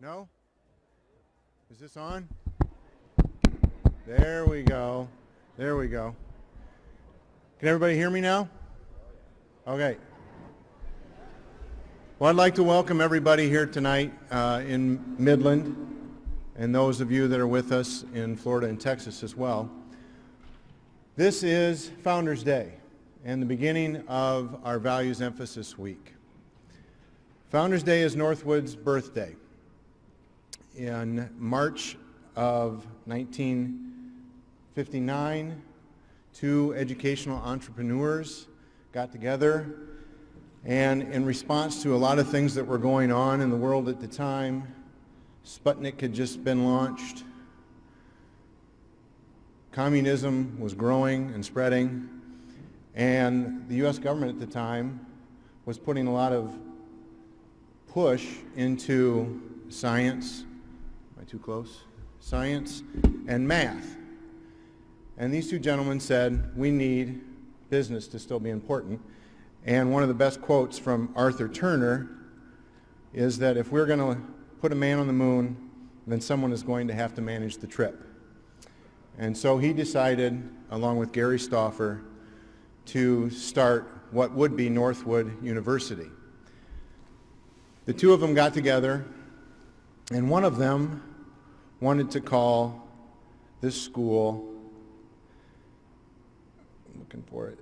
No? Is this on? There we go. There we go. Can everybody hear me now? Okay. Well, I'd like to welcome everybody here tonight in Midland, and those of you that are with us in Florida and Texas as well. This is Founders Day and the beginning of our Values Emphasis Week. Founders Day is Northwood's birthday. In March of 1959, two educational entrepreneurs got together, and in response to a lot of things that were going on in the world at the time, Sputnik had just been launched, communism was growing and spreading, and the U.S. government at the time was putting a lot of push into science. Am I too close? Science and math. And these two gentlemen said, we need business to still be important. And one of the best quotes from Arthur Turner is that if we're going to put a man on the moon, then someone is going to have to manage the trip. And so he decided, along with Gary Stauffer, to start what would be Northwood University. The two of them got together, and one of them wanted to call this school, I'm looking for it,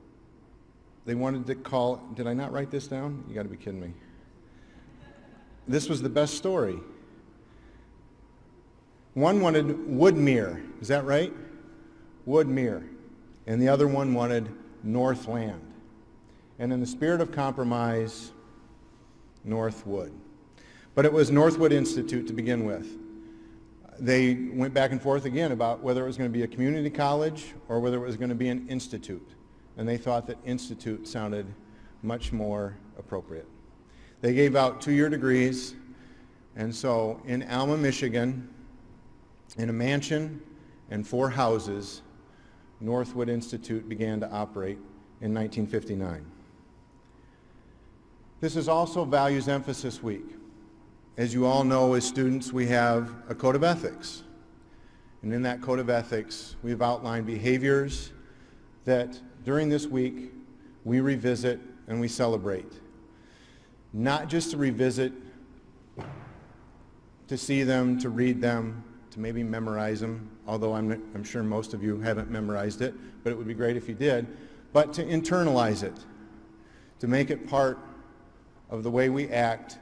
they wanted to call, did I not write this down? You got to be kidding me. This was the best story. One wanted Woodmere, is that right? Woodmere. And the other one wanted Northland. And in the spirit of compromise, Northwood. But it was Northwood Institute to begin with. They went back and forth again about whether it was going to be a community college or whether it was going to be an institute. And they thought that institute sounded much more appropriate. They gave out 2-year degrees, and so in Alma, Michigan, in a mansion and 4 houses, Northwood Institute began to operate in 1959. This is also Values Emphasis Week. As you all know, as students, we have a code of ethics. And in that code of ethics, we've outlined behaviors that during this week we revisit and we celebrate. Not just to revisit, to see them, to read them, to maybe memorize them, although I'm sure most of you haven't memorized it, but it would be great if you did, but to internalize it, to make it part of the way we act,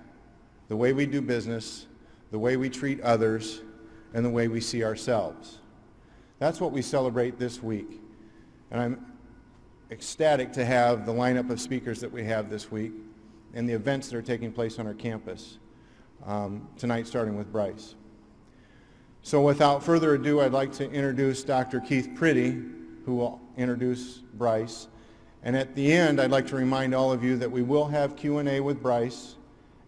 the way we do business, the way we treat others, and the way we see ourselves. That's what we celebrate this week. And I'm ecstatic to have the lineup of speakers that we have this week and the events that are taking place on our campus tonight, starting with Bryce. So without further ado, I'd like to introduce Dr. Keith Priddy, who will introduce Bryce. And at the end, I'd like to remind all of you that we will have Q&A with Bryce.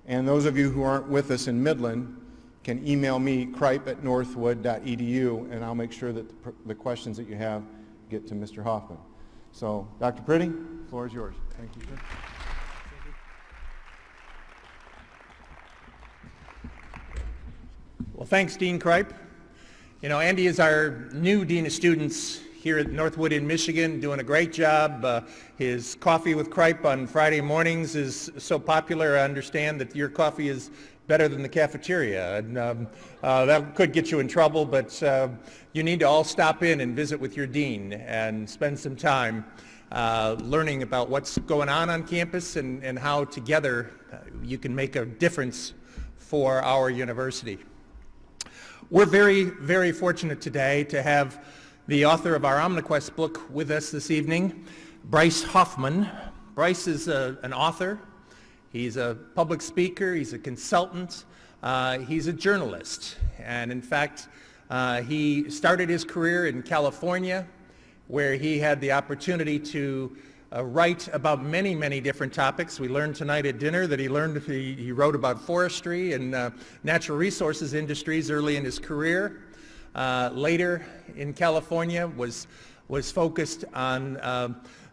And those of you who aren't with us in Midland can email me, cripe@northwood.edu, and I'll make sure that the questions that you have get to Mr. Hoffman. So, Dr. Priddy, the floor is yours. Thank you, sir. Well, thanks, Dean Kripe. You know, Andy is our new Dean of Students here at Northwood in Michigan, doing a great job. His coffee with Kripe on Friday mornings is so popular. I understand that your coffee is better than the cafeteria. And that could get you in trouble, but you need to all stop in and visit with your dean and spend some time learning about what's going on campus and how together you can make a difference for our university. We're very, very fortunate today to have the author of our OmniQuest book with us this evening, Bryce Hoffman. Bryce is an author. He's a public speaker. He's a consultant. He's a journalist. And in fact, he started his career in California, where he had the opportunity to write about many, many different topics. We learned tonight at dinner that he wrote about forestry and natural resources industries early in his career. Later in California was focused on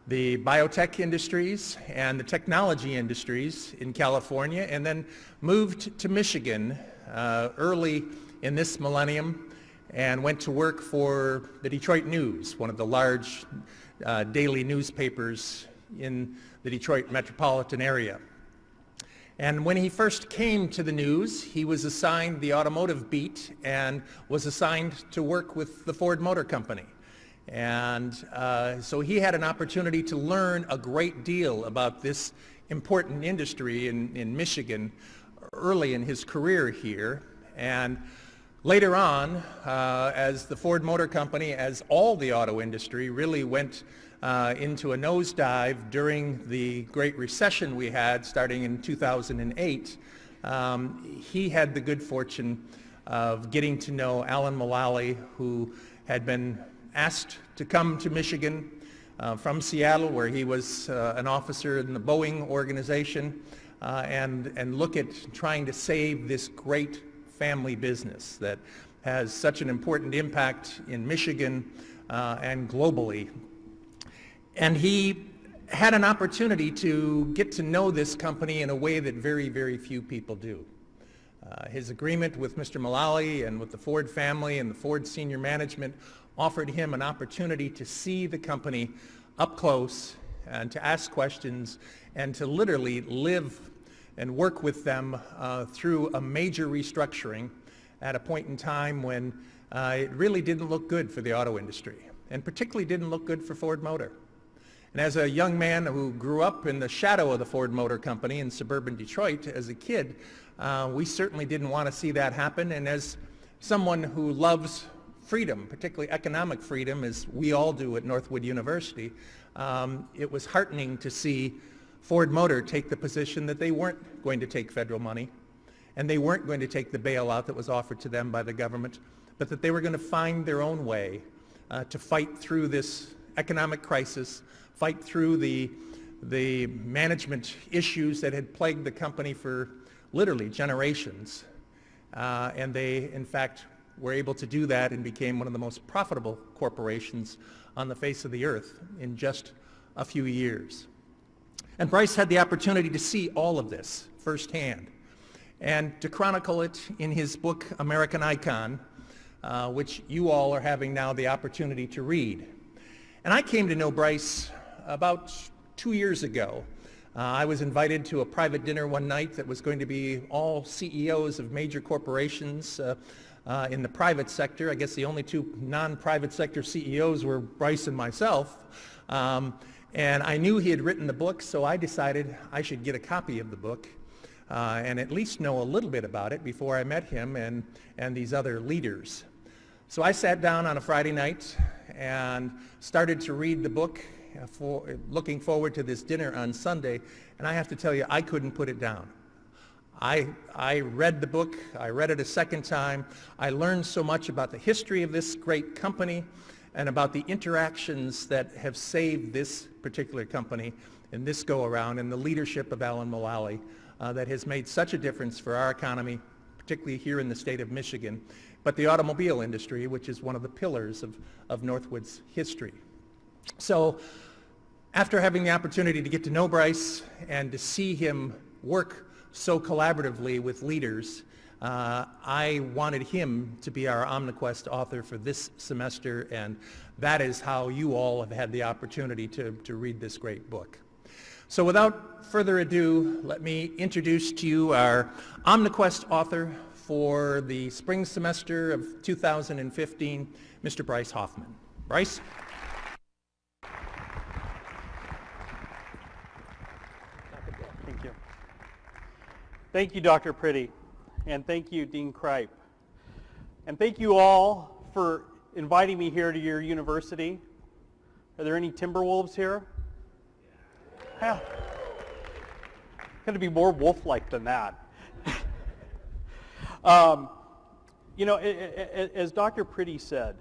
the biotech industries and the technology industries in California, and then moved to Michigan early in this millennium and went to work for the Detroit News, one of the large daily newspapers in the Detroit metropolitan area. And when he first came to the News, he was assigned the automotive beat and was assigned to work with the Ford Motor Company. And so he had an opportunity to learn a great deal about this important industry in Michigan early in his career here. And later on, as the Ford Motor Company, as all the auto industry, really went into a nosedive during the Great Recession we had starting in 2008, he had the good fortune of getting to know Alan Mulally, who had been asked to come to Michigan from Seattle, where he was an officer in the Boeing organization, and look at trying to save this great family business that has such an important impact in Michigan and globally. And he had an opportunity to get to know this company in a way that very, very few people do. His agreement with Mr. Mulally and with the Ford family and the Ford senior management offered him an opportunity to see the company up close and to ask questions and to literally live and work with them through a major restructuring at a point in time when it really didn't look good for the auto industry, and particularly didn't look good for Ford Motor. And as a young man who grew up in the shadow of the Ford Motor Company in suburban Detroit as a kid, we certainly didn't want to see that happen. And as someone who loves freedom, particularly economic freedom, as we all do at Northwood University, it was heartening to see Ford Motor take the position that they weren't going to take federal money, and they weren't going to take the bailout that was offered to them by the government, but that they were going to find their own way to fight through this economic crisis, fight through the management issues that had plagued the company for literally generations. And they, in fact, were able to do that and became one of the most profitable corporations on the face of the earth in just a few years. And Bryce had the opportunity to see all of this firsthand and to chronicle it in his book, American Icon, which you all are having now the opportunity to read. And I came to know Bryce about 2 years ago. I was invited to a private dinner one night that was going to be all CEOs of major corporations in the private sector. I guess the only two non-private sector CEOs were Bryce and myself. And I knew he had written the book, so I decided I should get a copy of the book and at least know a little bit about it before I met him and these other leaders. So I sat down on a Friday night and started to read the book, looking forward to this dinner on Sunday, and I have to tell you, I couldn't put it down. I read the book, I read it a second time, I learned so much about the history of this great company and about the interactions that have saved this particular company in this go-around and the leadership of Alan Mulally that has made such a difference for our economy, particularly here in the state of Michigan, but the automobile industry, which is one of the pillars of Northwood's history. So after having the opportunity to get to know Bryce and to see him work so collaboratively with leaders, I wanted him to be our OmniQuest author for this semester, and that is how you all have had the opportunity to read this great book. So without further ado, let me introduce to you our OmniQuest author for the spring semester of 2015, Mr. Bryce Hoffman. Bryce? Thank you. Thank you, Dr. Pretty, and thank you, Dean Kripe. And thank you all for inviting me here to your university. Are there any Timberwolves here? Yeah. Got to be more wolf-like than that. You know, as Dr. Pretty said,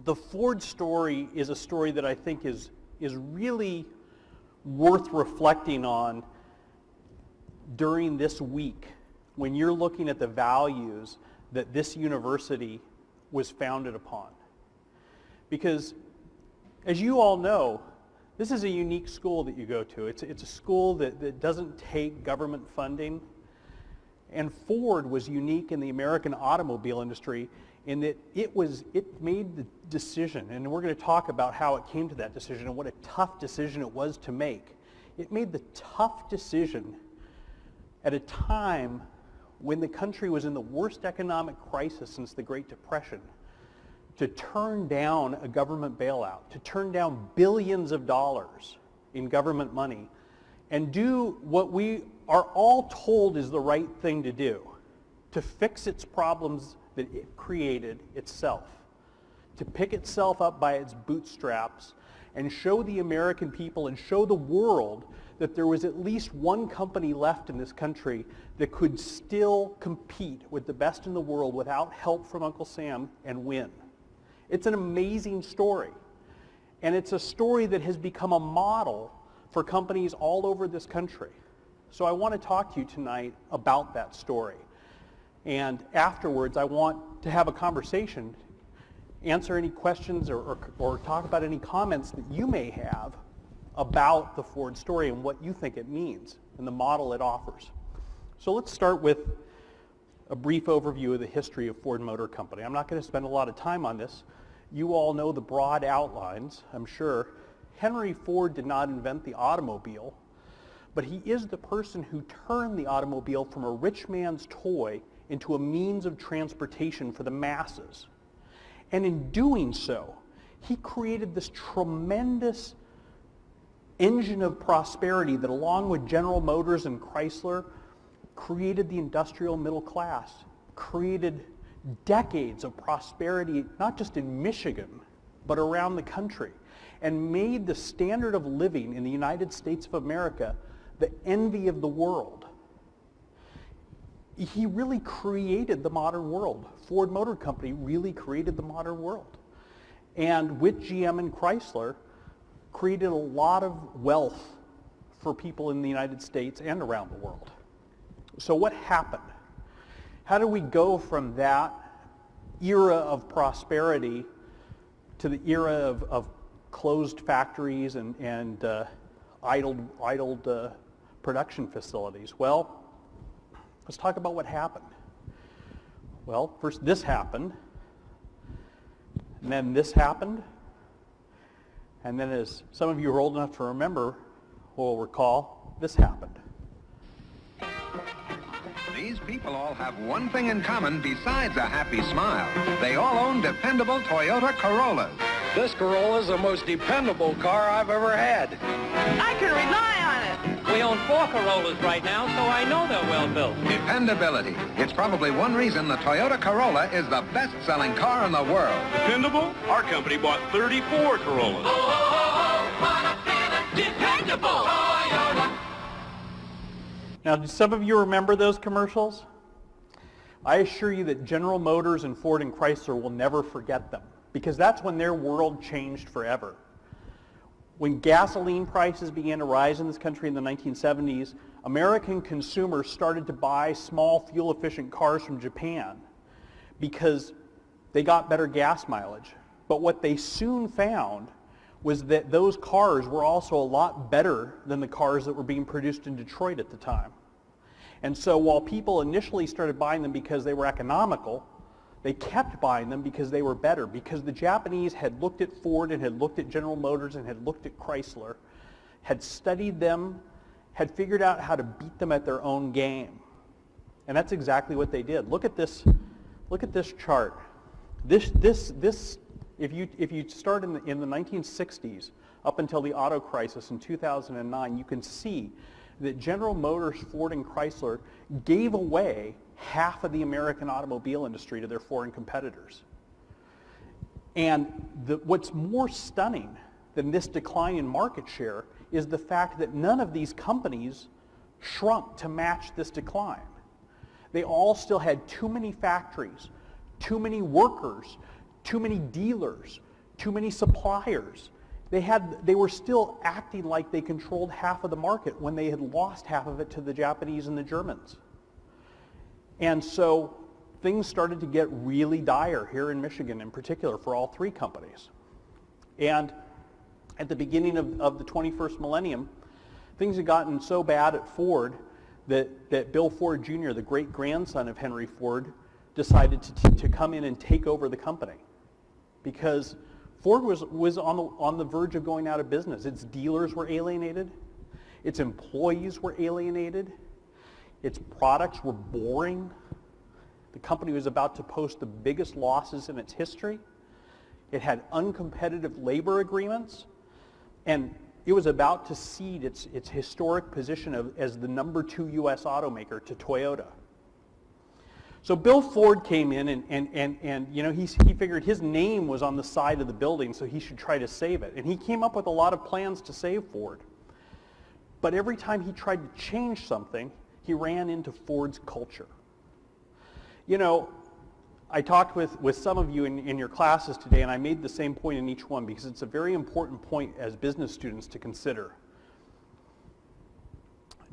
the Ford story is a story that I think is really worth reflecting on during this week when you're looking at the values that this university was founded upon. Because as you all know, this is a unique school that you go to. It's a school that doesn't take government funding. And Ford was unique in the American automobile industry in that it made the decision, and we're going to talk about how it came to that decision and what a tough decision it was to make. It made the tough decision at a time when the country was in the worst economic crisis since the Great Depression, to turn down a government bailout, to turn down billions of dollars in government money, and do what we are all told is the right thing to do, to fix its problems that it created itself, to pick itself up by its bootstraps and show the American people and show the world that there was at least one company left in this country that could still compete with the best in the world without help from Uncle Sam and win. It's an amazing story. And it's a story that has become a model for companies all over this country. So I want to talk to you tonight about that story. And afterwards, I want to have a conversation, answer any questions or talk about any comments that you may have about the Ford story and what you think it means and the model it offers. So let's start with a brief overview of the history of Ford Motor Company. I'm not going to spend a lot of time on this. You all know the broad outlines, I'm sure. Henry Ford did not invent the automobile, but he is the person who turned the automobile from a rich man's toy into a means of transportation for the masses. And in doing so, he created this tremendous engine of prosperity that, along with General Motors and Chrysler, created the industrial middle class, created decades of prosperity, not just in Michigan, but around the country, and made the standard of living in the United States of America the envy of the world. He really created the modern world. Ford Motor Company really created the modern world. And with GM and Chrysler, created a lot of wealth for people in the United States and around the world. So what happened? How do we go from that era of prosperity to the era of closed factories and idled production facilities? Well, let's talk about what happened. Well, first this happened, and then this happened, and then, as some of you are old enough to remember will recall, this happened. These people all have one thing in common besides a happy smile. They all own dependable Toyota Corollas. This Corolla is the most dependable car I've ever had. I can rely on it. We own 4 Corollas right now, so I know they're well built. Dependability. It's probably one reason the Toyota Corolla is the best-selling car in the world. Dependable? Our company bought 34 Corollas. Dependable. Toyota. Now, do some of you remember those commercials? I assure you that General Motors and Ford and Chrysler will never forget them, because that's when their world changed forever. When gasoline prices began to rise in this country in the 1970s, American consumers started to buy small fuel-efficient cars from Japan because they got better gas mileage. But what they soon found was that those cars were also a lot better than the cars that were being produced in Detroit at the time. And so while people initially started buying them because they were economical, they kept buying them because they were better, because the Japanese had looked at Ford and had looked at General Motors and had looked at Chrysler, had studied them, had figured out how to beat them at their own game. And that's exactly what they did. Look at this chart. This if you start in the 1960s up until the auto crisis in 2009, you can see that General Motors, Ford, and Chrysler gave away half of the American automobile industry to their foreign competitors. And what's more stunning than this decline in market share is the fact that none of these companies shrunk to match this decline. They all still had too many factories, too many workers, too many dealers, too many suppliers. They were still acting like they controlled half of the market when they had lost half of it to the Japanese and the Germans. And so things started to get really dire here in Michigan in particular for all 3 companies. And at the beginning of the 21st millennium, things had gotten so bad at Ford that Bill Ford Jr., the great-grandson of Henry Ford, decided to come in and take over the company, because Ford was on the verge of going out of business. Its dealers were alienated. Its employees were alienated. Its products were boring. The company was about to post the biggest losses in its history. It had uncompetitive labor agreements, and it was about to cede its historic position as the number 2 U.S. automaker to Toyota. So Bill Ford came in and you know, he figured his name was on the side of the building, so he should try to save it. And he came up with a lot of plans to save Ford. But every time he tried to change something, he ran into Ford's culture. You know, I talked with some of you in your classes today, and I made the same point in each one because it's a very important point as business students to consider.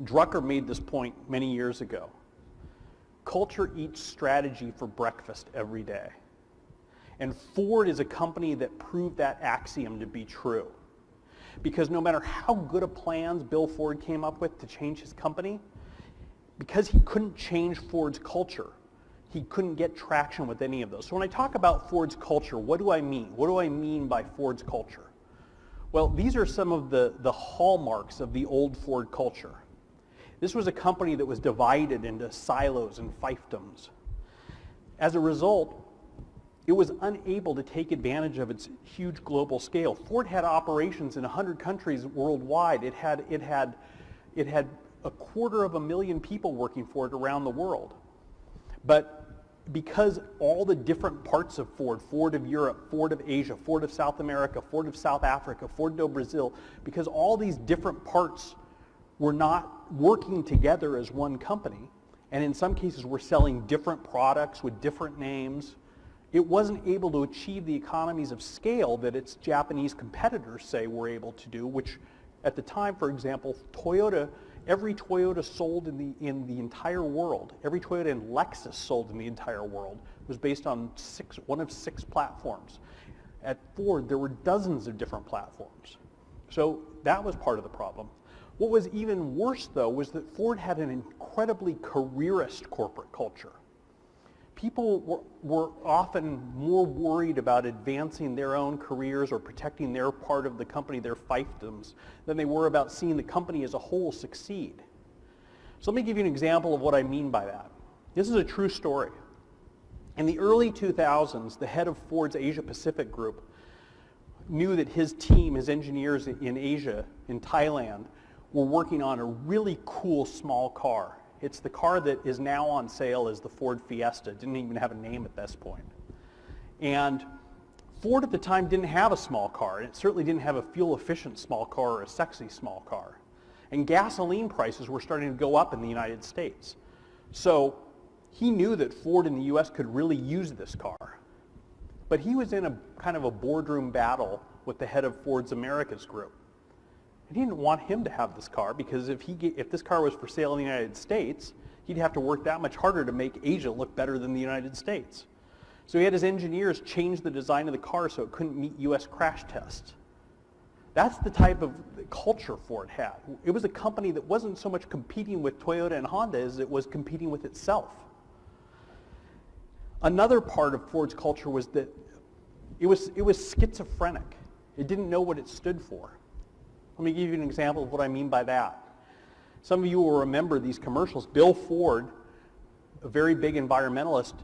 Drucker made this point many years ago. Culture eats strategy for breakfast every day. And Ford is a company that proved that axiom to be true. Because no matter how good of plans Bill Ford came up with to change his company, because he couldn't change Ford's culture, he couldn't get traction with any of those. So when I talk about Ford's culture, what do I mean? What do I mean by Ford's culture? Well, these are some of the hallmarks of the old Ford culture. This was a company that was divided into silos and fiefdoms. As a result, it was unable to take advantage of its huge global scale. Ford had operations in 100 countries worldwide. It had 250,000 people working for it around the world. But because all the different parts of Ford, Ford of Europe, Ford of Asia, Ford of South America, Ford of South Africa, Ford do Brazil, because all these different parts were not working together as one company, and in some cases were selling different products with different names, it wasn't able to achieve the economies of scale that its Japanese competitors say were able to do, which at the time, for example, Toyota, every Toyota sold in the entire world, every Toyota and Lexus sold in the entire world was based on one of 6 platforms. At Ford, there were dozens of different platforms. So that was part of the problem. What was even worse, though, was that Ford had an incredibly careerist corporate culture. People were often more worried about advancing their own careers or protecting their part of the company, their fiefdoms, than they were about seeing the company as a whole succeed. So let me give you an example of what I mean by that. This is a true story. In the early 2000s, the head of Ford's Asia Pacific group knew that his team, his engineers in Asia, in Thailand, were working on a really cool small car. It's the car that is now on sale as the Ford Fiesta. It didn't even have a name at this point. And Ford at the time didn't have a small car, and it certainly didn't have a fuel-efficient small car or a sexy small car. And gasoline prices were starting to go up in the United States. So he knew that Ford in the US could really use this car. But he was in a kind of a boardroom battle with the head of Ford's Americas group. And he didn't want him to have this car because if this car was for sale in the United States, he'd have to work that much harder to make Asia look better than the United States. So he had his engineers change the design of the car so it couldn't meet US crash tests. That's the type of culture Ford had. It was a company that wasn't so much competing with Toyota and Honda as it was competing with itself. Another part of Ford's culture was that it was schizophrenic. It didn't know what it stood for. Let me give you an example of what I mean by that. Some of you will remember these commercials. Bill Ford, a very big environmentalist,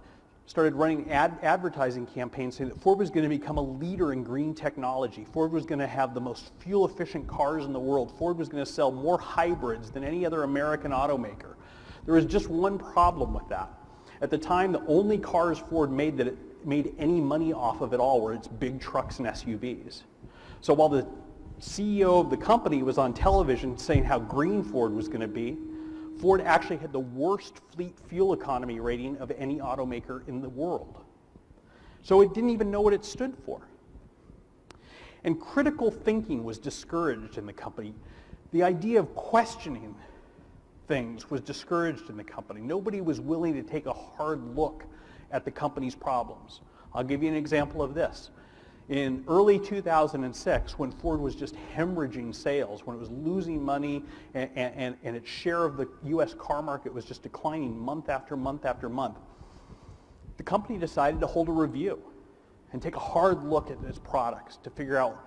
started running advertising campaigns saying that Ford was going to become a leader in green technology. Ford was going to have the most fuel-efficient cars in the world. Ford was going to sell more hybrids than any other American automaker. There was just one problem with that. At the time, the only cars Ford made that it made any money off of at all were its big trucks and SUVs. So while the CEO of the company was on television saying how green Ford was going to be, Ford actually had the worst fleet fuel economy rating of any automaker in the world. So it didn't even know what it stood for. And critical thinking was discouraged in the company. The idea of questioning things was discouraged in the company. Nobody was willing to take a hard look at the company's problems. I'll give you an example of this. In early 2006, when Ford was just hemorrhaging sales, when it was losing money and its share of the U.S. car market was just declining month after month after month, the company decided to hold a review and take a hard look at its products to figure out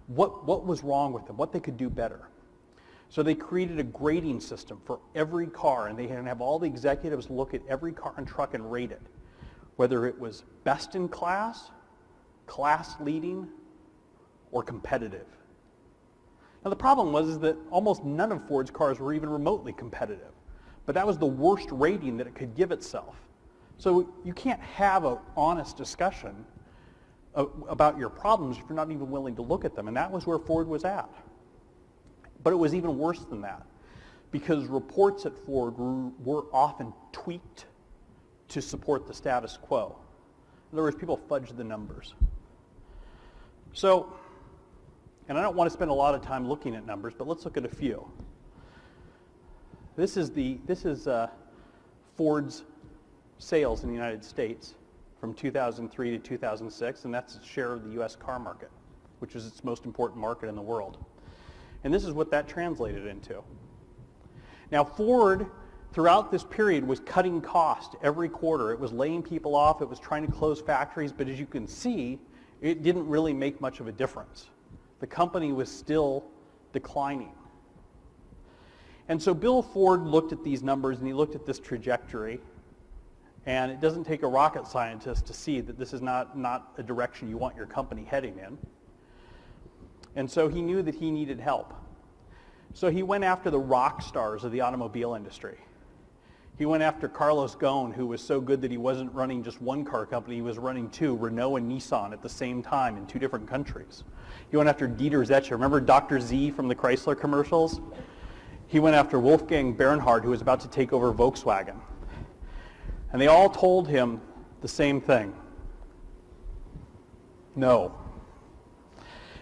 what was wrong with them, what they could do better. So they created a grading system for every car, and they have all the executives look at every car and truck and rate it, whether it was best in class, class leading, or competitive. Now the problem was that almost none of Ford's cars were even remotely competitive, but that was the worst rating that it could give itself. So you can't have an honest discussion about your problems if you're not even willing to look at them, and that was where Ford was at. But it was even worse than that, because reports at Ford were often tweaked to support the status quo. In other words, people fudged the numbers. So, and I don't want to spend a lot of time looking at numbers, but let's look at a few. This is Ford's sales in the United States from 2003 to 2006, and that's its share of the U.S. car market, which is its most important market in the world. And this is what that translated into. Now, Ford, throughout this period, was cutting cost every quarter. It was laying people off. It was trying to close factories. But as you can see, it didn't really make much of a difference. The company was still declining. And so Bill Ford looked at these numbers, and he looked at this trajectory. And it doesn't take a rocket scientist to see that this is not a direction you want your company heading in. And so he knew that he needed help. So he went after the rock stars of the automobile industry. He went after Carlos Ghosn, who was so good that he wasn't running just one car company, he was running two, Renault and Nissan at the same time in two different countries. He went after Dieter Zetsche. Remember Dr. Z from the Chrysler commercials? He went after Wolfgang Bernhard, who was about to take over Volkswagen. And they all told him the same thing. No.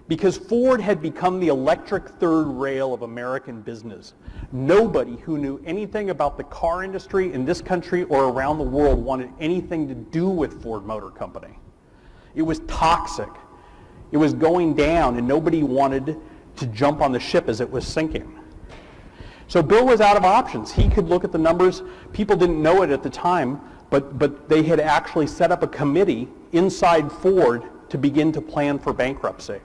Because Ford had become the electric third rail of American business. Nobody who knew anything about the car industry in this country or around the world wanted anything to do with Ford Motor Company. It was toxic. It was going down, and nobody wanted to jump on the ship as it was sinking. So Bill was out of options. He could look at the numbers. People didn't know it at the time, but they had actually set up a committee inside Ford to begin to plan for bankruptcy.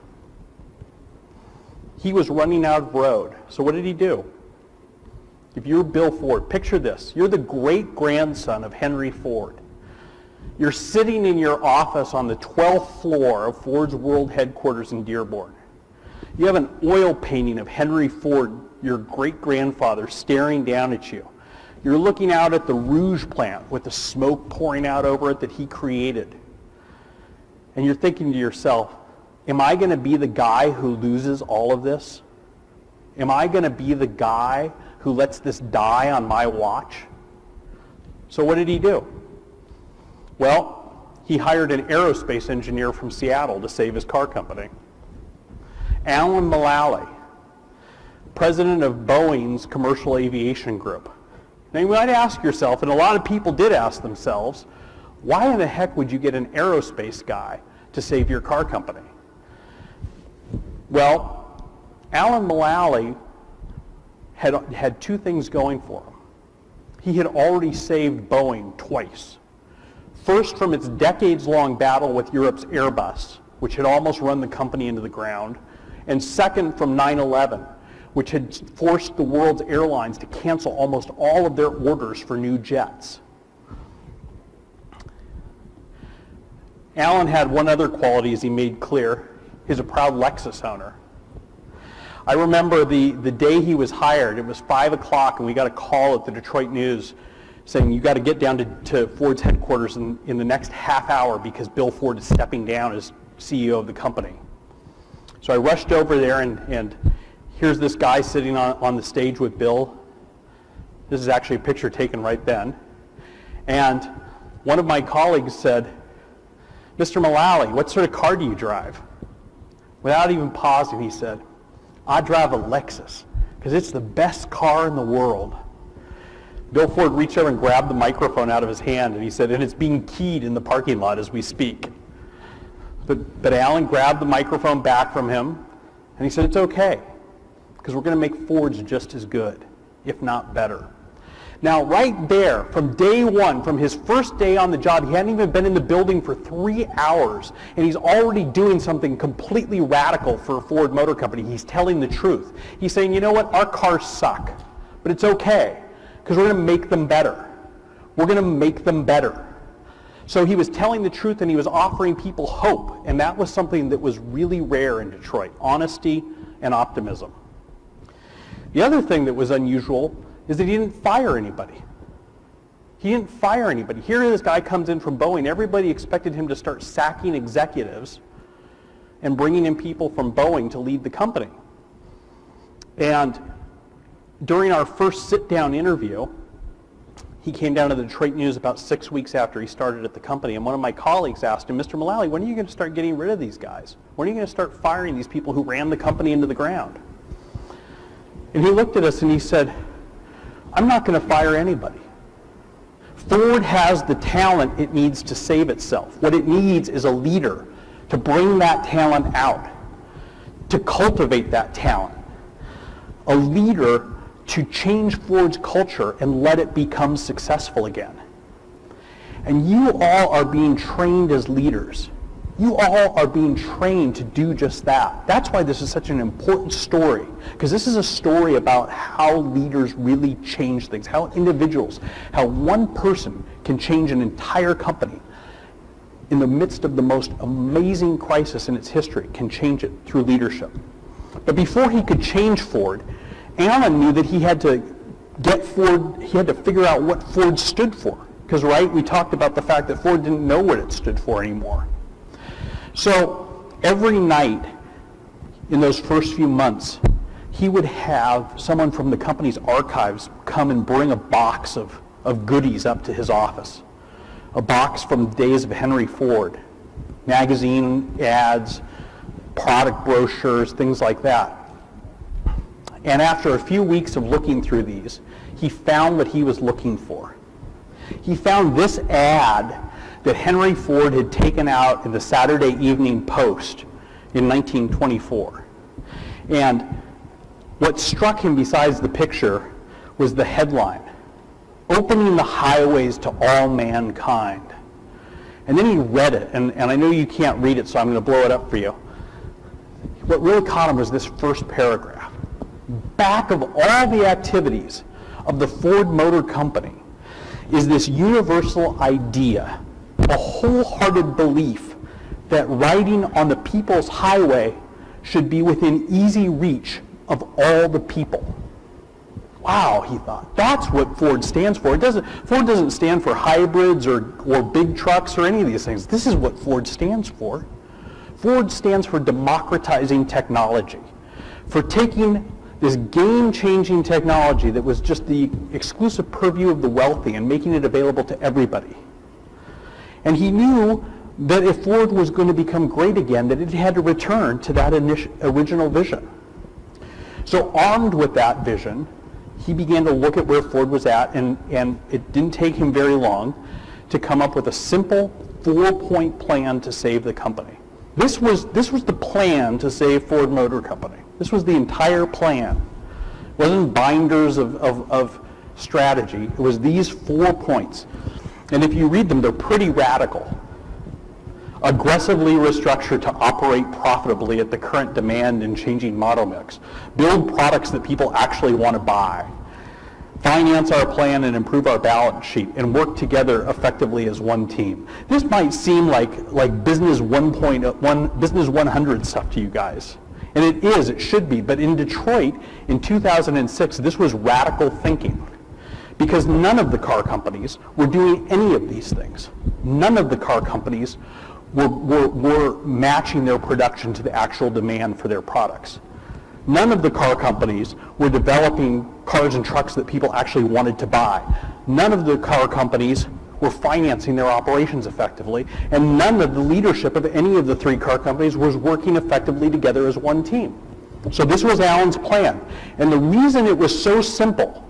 He was running out of road. So what did he do? If you're Bill Ford, picture this. You're the great-grandson of Henry Ford. You're sitting in your office on the 12th floor of Ford's world headquarters in Dearborn. You have an oil painting of Henry Ford, your great-grandfather, staring down at you. You're looking out at the Rouge plant with the smoke pouring out over it that he created. And you're thinking to yourself, am I going to be the guy who loses all of this? Am I going to be the guy who lets this die on my watch? So what did he do? Well, he hired an aerospace engineer from Seattle to save his car company. Alan Mulally, president of Boeing's commercial aviation group. Now you might ask yourself, and a lot of people did ask themselves, why in the heck would you get an aerospace guy to save your car company? Well, Alan Mulally had two things going for him. He had already saved Boeing twice. First, from its decades-long battle with Europe's Airbus, which had almost run the company into the ground, and second, from 9/11, which had forced the world's airlines to cancel almost all of their orders for new jets. Alan had one other quality, as he made clear. He's a proud Lexus owner. I remember the day he was hired, it was 5 o'clock, and we got a call at the Detroit News saying, you got to get down to Ford's headquarters in the next half hour because Bill Ford is stepping down as CEO of the company. So I rushed over there, and here's this guy sitting on the stage with Bill. This is actually a picture taken right then. And one of my colleagues said, Mr. Mulally, what sort of car do you drive? Without even pausing, he said, I drive a Lexus because it's the best car in the world. Bill Ford reached over and grabbed the microphone out of his hand, and he said, and it's being keyed in the parking lot as we speak. But Alan grabbed the microphone back from him, and he said, it's okay, because we're going to make Fords just as good, if not better. Now, right there, from day one, from his first day on the job, he hadn't even been in the building for 3 hours, and he's already doing something completely radical for a Ford Motor Company. He's telling the truth. He's saying, you know what, our cars suck, but it's okay, because we're going to make them better. We're going to make them better. So he was telling the truth, and he was offering people hope, and that was something that was really rare in Detroit, honesty and optimism. The other thing that was unusual is that he didn't fire anybody. He didn't fire anybody. Here this guy comes in from Boeing. Everybody expected him to start sacking executives and bringing in people from Boeing to lead the company. And during our first sit-down interview, he came down to the Detroit News about 6 weeks after he started at the company, and one of my colleagues asked him, Mr. Mulally, when are you going to start getting rid of these guys? When are you going to start firing these people who ran the company into the ground? And he looked at us and he said, I'm not going to fire anybody. Ford has the talent it needs to save itself. What it needs is a leader to bring that talent out, to cultivate that talent. A leader to change Ford's culture and let it become successful again. And you all are being trained as leaders. You all are being trained to do just that. That's why this is such an important story, because this is a story about how leaders really change things, how individuals, how one person can change an entire company in the midst of the most amazing crisis in its history, can change it through leadership. But before he could change Ford, Alan knew that he had to get Ford, he had to figure out what Ford stood for. Because, right, we talked about the fact that Ford didn't know what it stood for anymore. So every night in those first few months, he would have someone from the company's archives come and bring a box of goodies up to his office. A box from the days of Henry Ford, magazine ads, product brochures, things like that. And after a few weeks of looking through these, he found what he was looking for. He found this ad that Henry Ford had taken out in the Saturday Evening Post in 1924. And what struck him besides the picture was the headline, "Opening the Highways to All Mankind." And then he read it, and I know you can't read it, so I'm going to blow it up for you. What really caught him was this first paragraph. Back of all the activities of the Ford Motor Company is this universal idea, a wholehearted belief that riding on the people's highway should be within easy reach of all the people. Wow, he thought, that's what Ford stands for. Ford doesn't stand for hybrids or big trucks or any of these things. This is what Ford stands for. Ford stands for democratizing technology, for taking this game-changing technology that was just the exclusive purview of the wealthy and making it available to everybody. And he knew that if Ford was going to become great again, that it had to return to that original vision. So armed with that vision, he began to look at where Ford was at, and it didn't take him very long to come up with a simple 4-point plan to save the company. This was the plan to save Ford Motor Company. This was the entire plan. It wasn't binders of strategy. It was these 4 points. And if you read them, they're pretty radical. Aggressively restructure to operate profitably at the current demand and changing model mix. Build products that people actually want to buy. Finance our plan and improve our balance sheet, and work together effectively as one team. This might seem like business 1.1, business 100 stuff to you guys. And it is, it should be, but in Detroit in 2006, this was radical thinking. Because none of the car companies were doing any of these things. None of the car companies were matching their production to the actual demand for their products. None of the car companies were developing cars and trucks that people actually wanted to buy. None of the car companies were financing their operations effectively, and none of the leadership of any of the 3 car companies was working effectively together as one team. So this was Alan's plan. And the reason it was so simple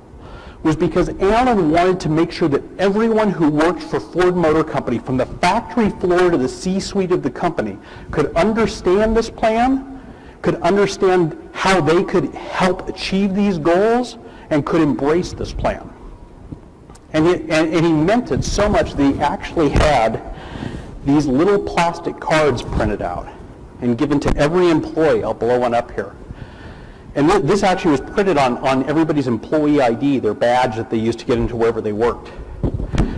was because Alan wanted to make sure that everyone who worked for Ford Motor Company, from the factory floor to the C-suite of the company, could understand this plan, could understand how they could help achieve these goals, and could embrace this plan. And he meant it so much that he actually had these little plastic cards printed out and given to every employee. I'll blow one up here. And this actually was printed on everybody's employee ID, their badge that they used to get into wherever they worked.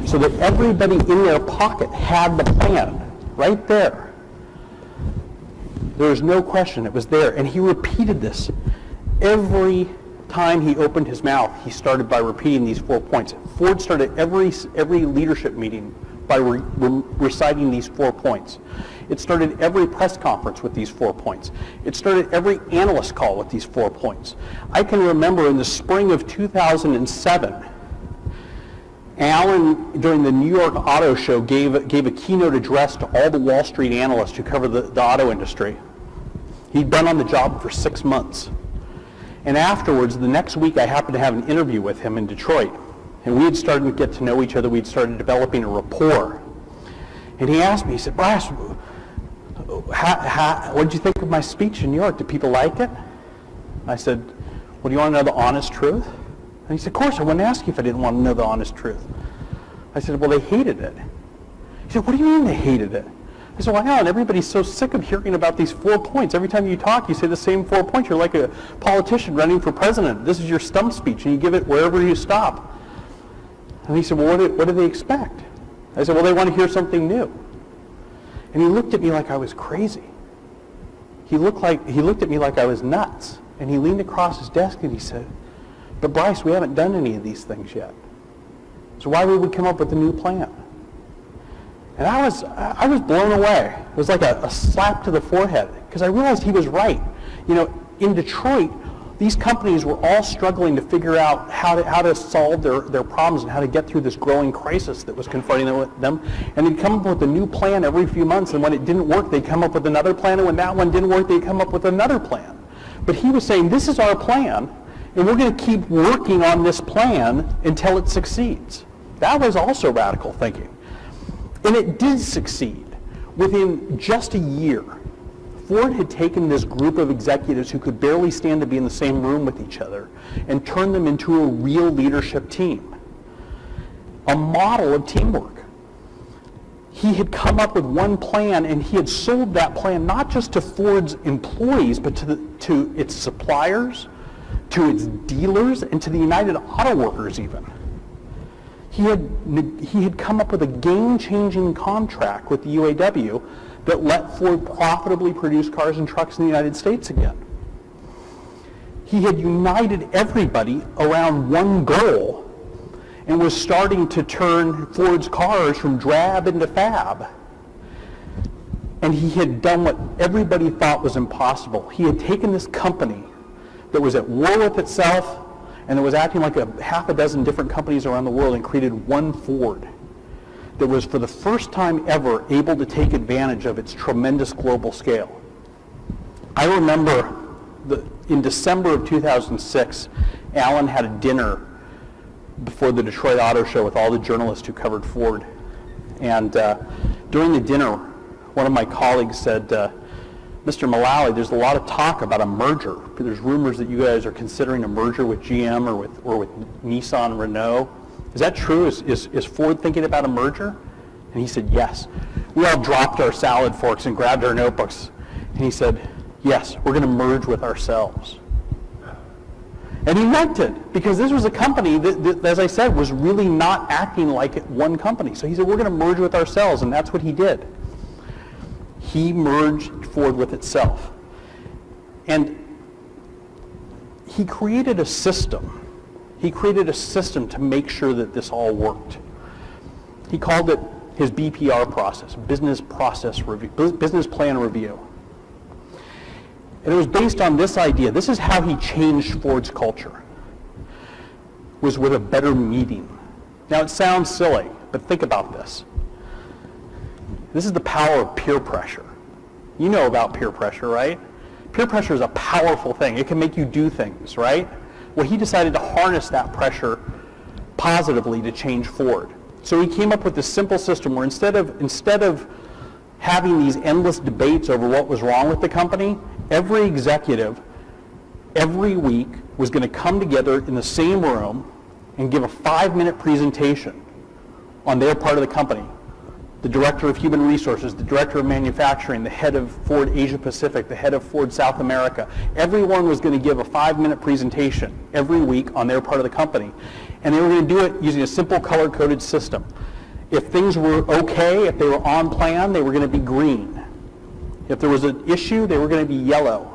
So that everybody in their pocket had the plan right there. There was no question, it was there. And he repeated this. Every time he opened his mouth, he started by repeating these 4 points. Ford started every leadership meeting by reciting these 4 points. It started every press conference with these 4 points. It started every analyst call with these 4 points. I can remember in the spring of 2007, Alan, during the New York Auto Show, gave a keynote address to all the Wall Street analysts who cover the auto industry. He'd been on the job for 6 months. And afterwards, the next week, I happened to have an interview with him in Detroit. And we had started to get to know each other. We'd started developing a rapport. And he asked me, he said, Bryce, what did you think of my speech in New York? Did people like it? I said, well, do you want to know the honest truth? And he said, of course, I wouldn't ask you if I didn't want to know the honest truth. I said, well, they hated it. He said, what do you mean they hated it? I said, well, Alan, everybody's so sick of hearing about these 4 points. Every time you talk, you say the same 4 points. You're like a politician running for president. This is your stump speech, and you give it wherever you stop. And he said, well, what do they expect? I said, well, they want to hear something new. And he looked at me like I was crazy. He looked at me like I was nuts. And he leaned across his desk and he said, but Bryce, we haven't done any of these things yet. So why would we come up with a new plan? And I was blown away. It was like a slap to the forehead, because I realized he was right. You know, in Detroit, these companies were all struggling to figure out how to solve their problems and how to get through this growing crisis that was confronting them. And they'd come up with a new plan every few months, and when it didn't work, they'd come up with another plan, and when that one didn't work, they'd come up with another plan. But he was saying, this is our plan, and we're going to keep working on this plan until it succeeds. That was also radical thinking. And it did succeed. Within just a year, Ford had taken this group of executives who could barely stand to be in the same room with each other and turned them into a real leadership team, a model of teamwork. He had come up with one plan, and he had sold that plan not just to Ford's employees, but to its suppliers, to its dealers, and to the United Auto Workers even. He had come up with a game-changing contract with the UAW that let Ford profitably produce cars and trucks in the United States again. He had united everybody around one goal and was starting to turn Ford's cars from drab into fab. And he had done what everybody thought was impossible. He had taken this company that was at war with itself and that was acting like half a dozen different companies around the world, and created one Ford that was, for the first time ever, able to take advantage of its tremendous global scale. I remember in December of 2006, Alan had a dinner before the Detroit Auto Show with all the journalists who covered Ford. And during the dinner, one of my colleagues said, Mr. Mulally, there's a lot of talk about a merger. There's rumors that you guys are considering a merger with GM or with Nissan, Renault. Is that true? Is Ford thinking about a merger? And he said, yes. We all dropped our salad forks and grabbed our notebooks. And he said, yes, we're going to merge with ourselves. And he meant it, because this was a company that, as I said, was really not acting like one company. So he said, we're going to merge with ourselves, and that's what he did. He merged Ford with itself. And he created a system. He created a system to make sure that this all worked. He called it his BPR process, business process review, business plan review. And it was based on this idea. This is how he changed Ford's culture, was with a better meeting. Now it sounds silly, but think about this. This is the power of peer pressure. You know about peer pressure, right? Peer pressure is a powerful thing. It can make you do things, right? Well, he decided to harness that pressure positively to change Ford. So he came up with this simple system where instead of having these endless debates over what was wrong with the company, every executive every week was going to come together in the same room and give a 5-minute presentation on their part of the company. The director of human resources, the director of manufacturing, the head of Ford Asia Pacific, the head of Ford South America. Everyone was going to give a 5-minute presentation every week on their part of the company. And they were going to do it using a simple color-coded system. If things were okay, if they were on plan, they were going to be green. If there was an issue, they were going to be yellow.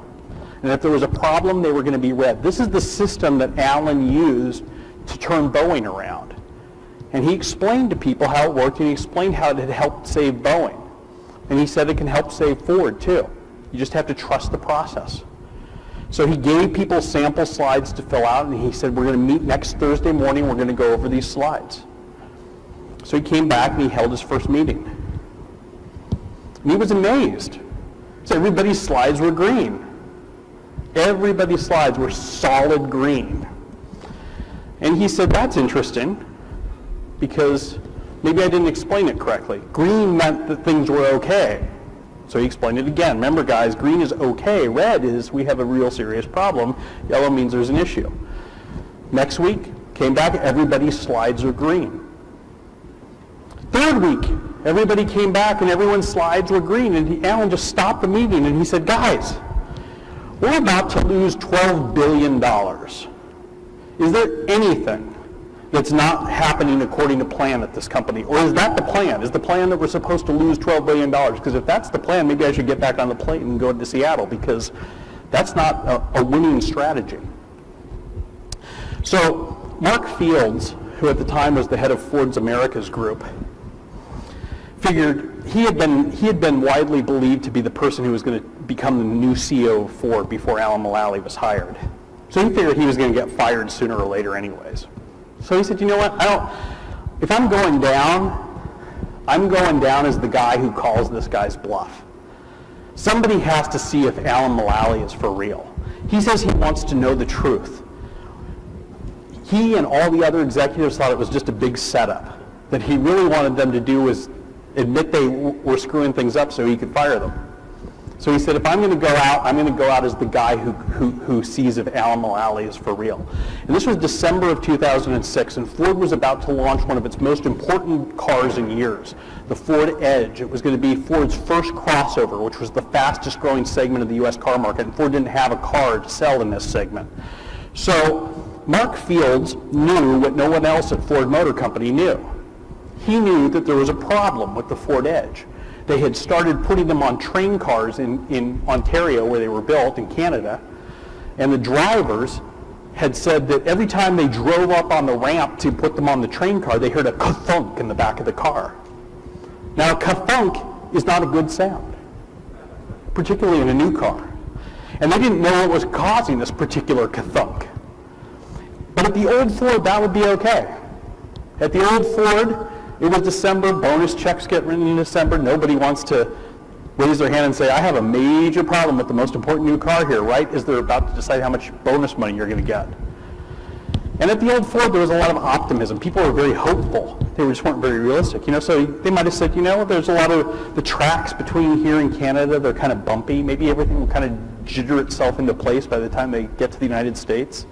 And if there was a problem, they were going to be red. This is the system that Alan used to turn Boeing around. And he explained to people how it worked, and he explained how it had helped save Boeing. And he said it can help save Ford, too. You just have to trust the process. So he gave people sample slides to fill out, and he said, we're going to meet next Thursday morning, we're going to go over these slides. So he came back, and he held his first meeting. And he was amazed. So everybody's slides were green. Everybody's slides were solid green. And he said, that's interesting, because maybe I didn't explain it correctly. Green meant that things were okay. So he explained it again. Remember, guys, green is okay. Red is we have a real serious problem. Yellow means there's an issue. Next week, came back, everybody's slides are green. Third week, everybody came back and everyone's slides were green. And Alan just stopped the meeting and he said, guys, we're about to lose $12 billion. Is there anything that's not happening according to plan at this company? Or is that the plan? Is the plan that we're supposed to lose $12 billion? Because if that's the plan, maybe I should get back on the plane and go to Seattle, because that's not a winning strategy. So Mark Fields, who at the time was the head of Ford's Americas group, figured he had been widely believed to be the person who was going to become the new CEO of Ford before Alan Mulally was hired. So he figured he was going to get fired sooner or later anyways. So he said, you know what, if I'm going down as the guy who calls this guy's bluff. Somebody has to see if Alan Mulally is for real. He says he wants to know the truth. He and all the other executives thought it was just a big setup. That he really wanted them to do was admit they were screwing things up so he could fire them. So he said, if I'm going to go out, I'm going to go out as the guy who sees if Alan Mulally is for real. And this was December of 2006, and Ford was about to launch one of its most important cars in years, the Ford Edge. It was going to be Ford's first crossover, which was the fastest growing segment of the U.S. car market, and Ford didn't have a car to sell in this segment. So Mark Fields knew what no one else at Ford Motor Company knew. He knew that there was a problem with the Ford Edge. They had started putting them on train cars in Ontario, where they were built, in Canada, and the drivers had said that every time they drove up on the ramp to put them on the train car, they heard a ka-thunk in the back of the car. Now, a ka-thunk is not a good sound, particularly in a new car. And they didn't know what was causing this particular ka-thunk. But at the old Ford, that would be okay. At the old Ford, it was December, bonus checks get written in December. Nobody wants to raise their hand and say, I have a major problem with the most important new car here, right? As they're about to decide how much bonus money you're going to get. And at the old Ford, there was a lot of optimism. People were very hopeful. They just weren't very realistic. So they might have said, there's a lot of the tracks between here and Canada, they're kind of bumpy. Maybe everything will kind of jitter itself into place by the time they get to the United States.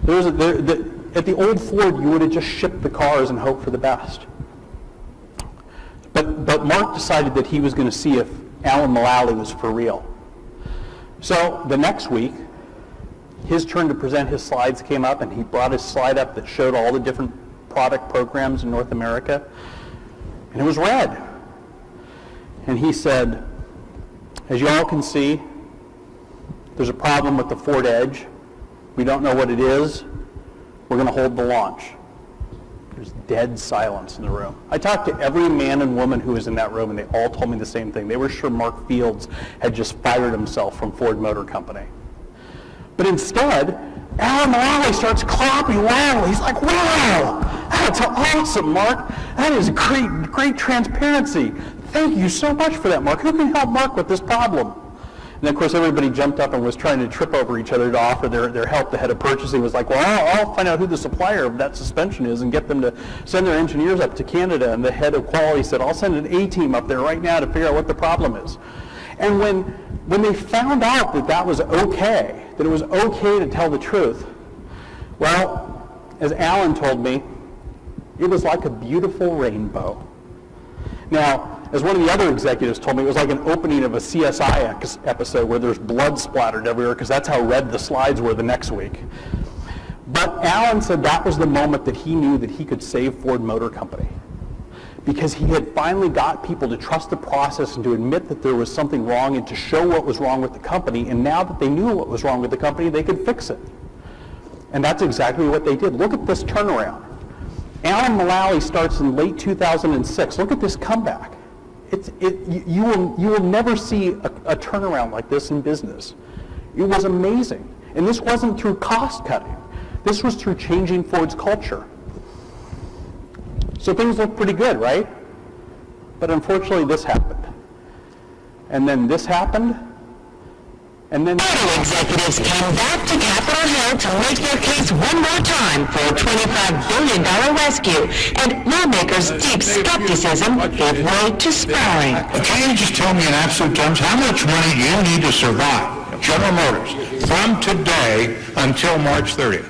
At the old Ford, you would have just shipped the cars and hoped for the best. But Mark decided that he was going to see if Alan Mulally was for real. So the next week, his turn to present his slides came up, and he brought his slide up that showed all the different product programs in North America, and it was red. And he said, as you all can see, there's a problem with the Ford Edge. We don't know what it is. We're going to hold the launch. There's dead silence in the room. I talked to every man and woman who was in that room, and they all told me the same thing. They were sure Mark Fields had just fired himself from Ford Motor Company. But instead, Alan Mulally starts clapping loudly. He's like, wow, that's awesome, Mark. That is great transparency. Thank you so much for that, Mark. Who can help Mark with this problem? And then, of course, everybody jumped up and was trying to trip over each other to offer their help. The head of purchasing was like, well, I'll find out who the supplier of that suspension is and get them to send their engineers up to Canada. And the head of quality said, I'll send an A-team up there right now to figure out what the problem is. And when they found out that that was okay, that it was okay to tell the truth, well, as Alan told me, it was like a beautiful rainbow. Now, as one of the other executives told me, it was like an opening of a CSI episode where there's blood splattered everywhere because that's how red the slides were the next week. But Alan said that was the moment that he knew that he could save Ford Motor Company, because he had finally got people to trust the process and to admit that there was something wrong and to show what was wrong with the company. And now that they knew what was wrong with the company, they could fix it. And that's exactly what they did. Look at this turnaround. Alan Mulally starts in late 2006. Look at this comeback. You will never see a turnaround like this in business. It was amazing. And this wasn't through cost cutting. This was through changing Ford's culture. So things look pretty good, right? But unfortunately this happened. And then this happened. And then auto executives came back to Capitol Hill to make their case one more time for a $25 billion rescue, and lawmakers' deep skepticism gave way to sparring. Can you just tell me in absolute terms how much money do you need to survive General Motors from today until March 30th?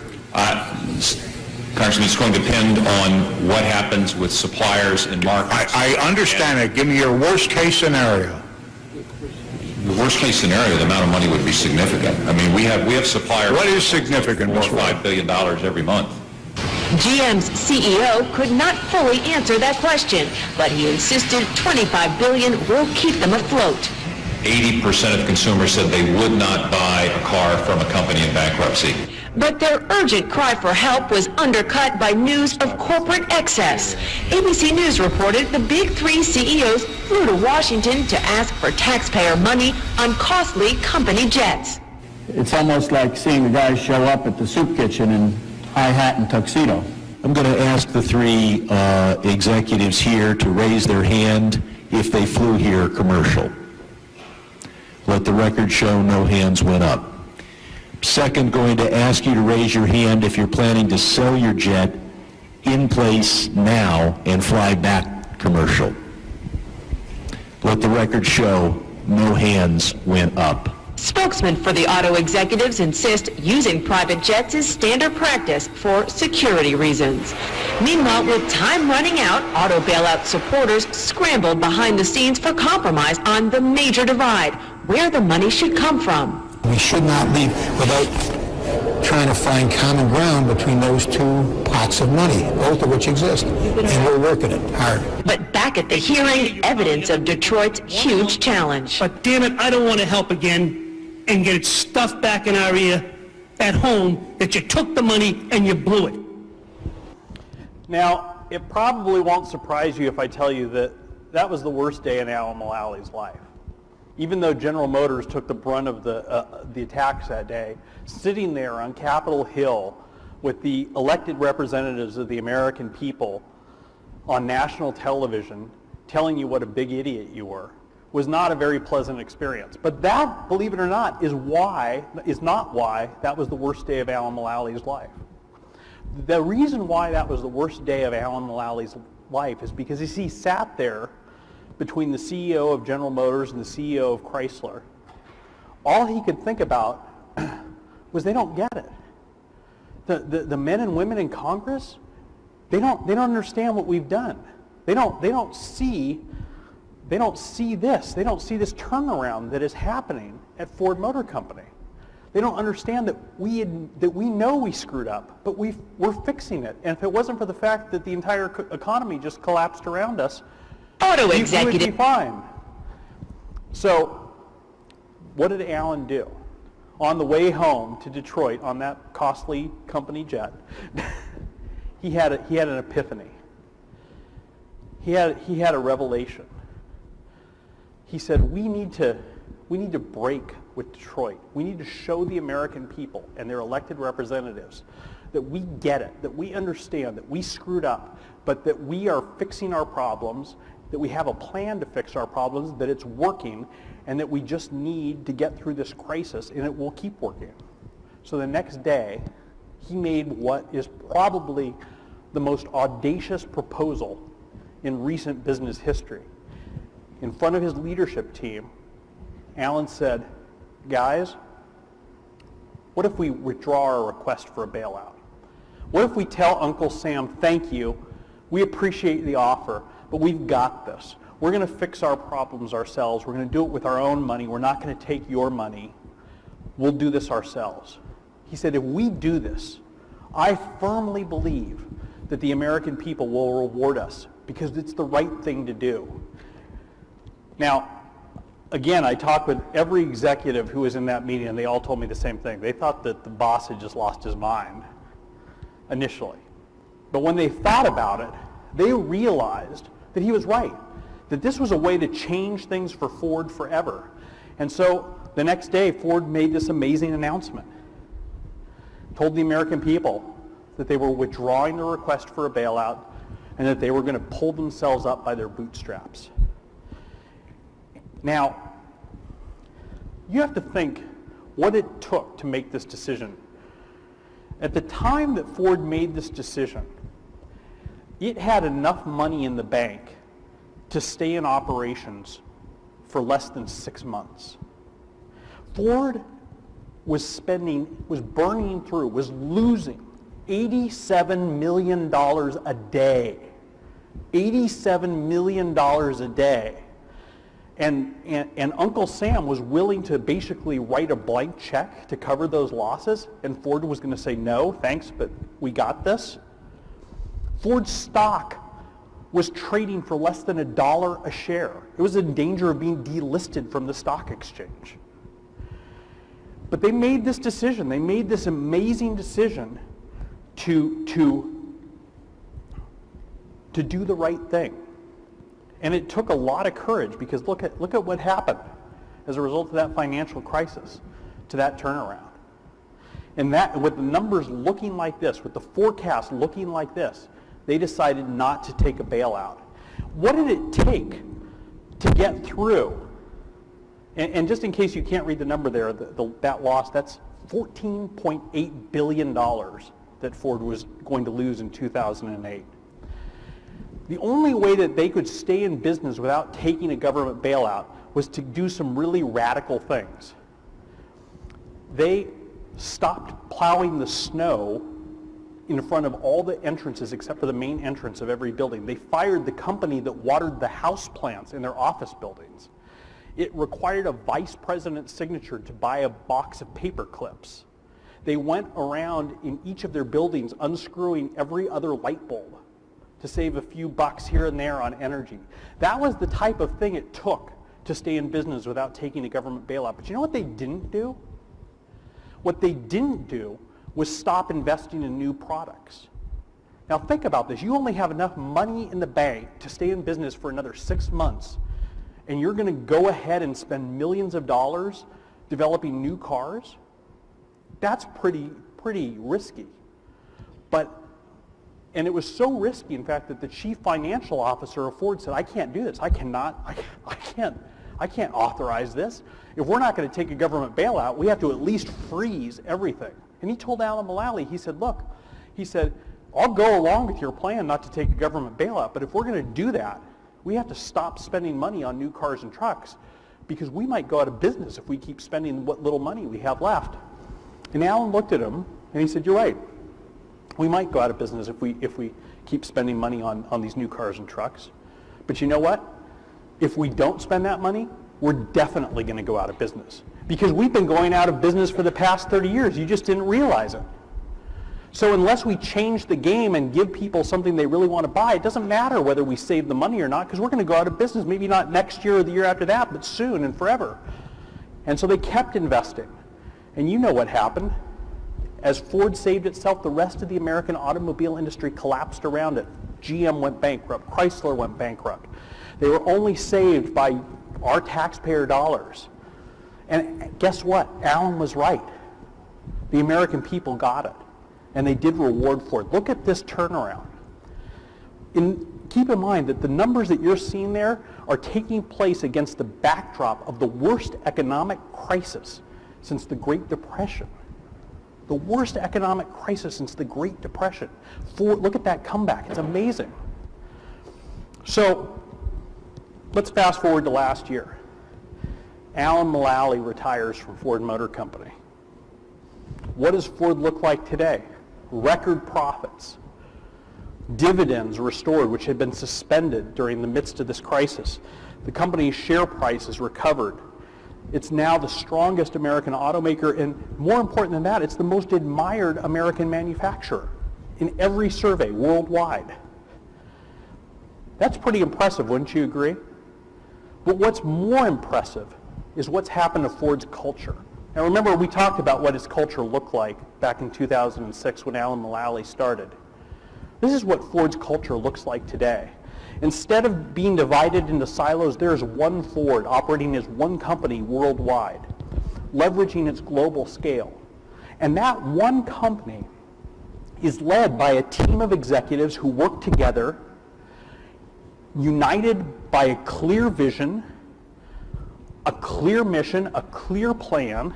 Congressman, it's going to depend on what happens with suppliers and markets. I understand it. Give me your worst case scenario. The worst case scenario, the amount of money would be significant. I mean, we have suppliers. What is significant? $5 billion every month. GM's CEO could not fully answer that question, but he insisted $25 billion will keep them afloat. 80% of consumers said they would not buy a car from a company in bankruptcy. But their urgent cry for help was undercut by news of corporate excess. ABC News reported the big three CEOs flew to Washington to ask for taxpayer money on costly company jets. It's almost like seeing the guys show up at the soup kitchen in high hat and tuxedo. I'm going to ask the three executives here to raise their hand if they flew here commercial. Let the record show no hands went up. Second, going to ask you to raise your hand if you're planning to sell your jet in place now and fly back commercial. Let the record show no hands went up. Spokesmen for the auto executives insist using private jets is standard practice for security reasons. Meanwhile, with time running out, auto bailout supporters scrambled behind the scenes for compromise on the major divide, where the money should come from. We should not leave without trying to find common ground between those two pots of money, both of which exist, and we're working it hard. But back at the hearing, evidence of Detroit's huge challenge. But damn it, I don't want to help again and get it stuffed back in our ear at home that you took the money and you blew it. Now, it probably won't surprise you if I tell you that that was the worst day in Alan Mulally's life. Even though General Motors took the brunt of the attacks that day, sitting there on Capitol Hill with the elected representatives of the American people on national television telling you what a big idiot you were was not a very pleasant experience. But that, believe it or not, is not why that was the worst day of Alan Mulally's life. The reason why that was the worst day of Alan Mulally's life is because as he sat there between the CEO of General Motors and the CEO of Chrysler, all he could think about was they don't get it. The men and women in Congress, they don't understand what we've done. They don't see this. They don't see this turnaround that is happening at Ford Motor Company. They don't understand that we know we screwed up, but we're fixing it. And if it wasn't for the fact that the entire economy just collapsed around us, auto we executive would be fine. So, what did Alan do? On the way home to Detroit on that costly company jet, he had an epiphany. He had a revelation. He said, we need to break with Detroit. We need to show the American people and their elected representatives that we get it, that we understand, that we screwed up, but that we are fixing our problems, that we have a plan to fix our problems, that it's working, and that we just need to get through this crisis, and it will keep working. So the next day, he made what is probably the most audacious proposal in recent business history. In front of his leadership team, Alan said, guys, what if we withdraw our request for a bailout? What if we tell Uncle Sam, thank you, we appreciate the offer, but we've got this. We're going to fix our problems ourselves. We're going to do it with our own money. We're not going to take your money. We'll do this ourselves. He said, if we do this, I firmly believe that the American people will reward us because it's the right thing to do. Now, again, I talked with every executive who was in that meeting, and they all told me the same thing. They thought that the boss had just lost his mind initially. But when they thought about it, they realized that he was right, that this was a way to change things for Ford forever. And so the next day, Ford made this amazing announcement, told the American people that they were withdrawing their request for a bailout and that they were going to pull themselves up by their bootstraps. Now, you have to think what it took to make this decision. At the time that Ford made this decision, it had enough money in the bank to stay in operations for less than 6 months. Ford was losing $87 million a day. $87 million a day. And Uncle Sam was willing to basically write a blank check to cover those losses, and Ford was going to say, no, thanks, but we got this. Ford's stock was trading for less than $1 a share. It was in danger of being delisted from the stock exchange. But they made this decision. They made this amazing decision to do the right thing. And it took a lot of courage, because look at what happened as a result of that financial crisis to that turnaround. And that, with the numbers looking like this, with the forecast looking like this, they decided not to take a bailout. What did it take to get through? And just in case you can't read the number there, that loss, that's $14.8 billion that Ford was going to lose in 2008. The only way that they could stay in business without taking a government bailout was to do some really radical things. They stopped plowing the snow in front of all the entrances except for the main entrance of every building. They fired the company that watered the house plants in their office buildings. It required a vice president's signature to buy a box of paper clips. They went around in each of their buildings unscrewing every other light bulb to save a few bucks here and there on energy. That was the type of thing it took to stay in business without taking a government bailout. But you know what they didn't do? What they didn't do was stop investing in new products. Now think about this. You only have enough money in the bank to stay in business for another 6 months, and you're going to go ahead and spend millions of dollars developing new cars? That's pretty risky. And it was so risky, in fact, that the chief financial officer of Ford said, I can't do this. I can't authorize this. If we're not going to take a government bailout, we have to at least freeze everything. And he told Alan Mulally, he said, look, he said, I'll go along with your plan not to take a government bailout, but if we're going to do that, we have to stop spending money on new cars and trucks, because we might go out of business if we keep spending what little money we have left. And Alan looked at him and he said, you're right. We might go out of business if we keep spending money on these new cars and trucks. But you know what? If we don't spend that money, we're definitely going to go out of business. Because we've been going out of business for the past 30 years. You just didn't realize it. So unless we change the game and give people something they really want to buy, it doesn't matter whether we save the money or not, because we're going to go out of business, maybe not next year or the year after that, but soon and forever. And so they kept investing. And you know what happened. As Ford saved itself, the rest of the American automobile industry collapsed around it. GM went bankrupt. Chrysler went bankrupt. They were only saved by our taxpayer dollars. And guess what? Alan was right. The American people got it. And they did reward Ford. Look at this turnaround. keep in mind that the numbers that you're seeing there are taking place against the backdrop of the worst economic crisis since the Great Depression. The worst economic crisis since the Great Depression. Look at that comeback. It's amazing. So let's fast forward to last year. Alan Mulally retires from Ford Motor Company. What does Ford look like today? Record profits. Dividends restored, which had been suspended during the midst of this crisis. The company's share price has recovered. It's now the strongest American automaker, and more important than that, it's the most admired American manufacturer in every survey worldwide. That's pretty impressive, wouldn't you agree? But what's more impressive is what's happened to Ford's culture. Now remember, we talked about what his culture looked like back in 2006 when Alan Mulally started. This is what Ford's culture looks like today. Instead of being divided into silos, there's one Ford operating as one company worldwide, leveraging its global scale. And that one company is led by a team of executives who work together, united by a clear vision, a clear mission, a clear plan,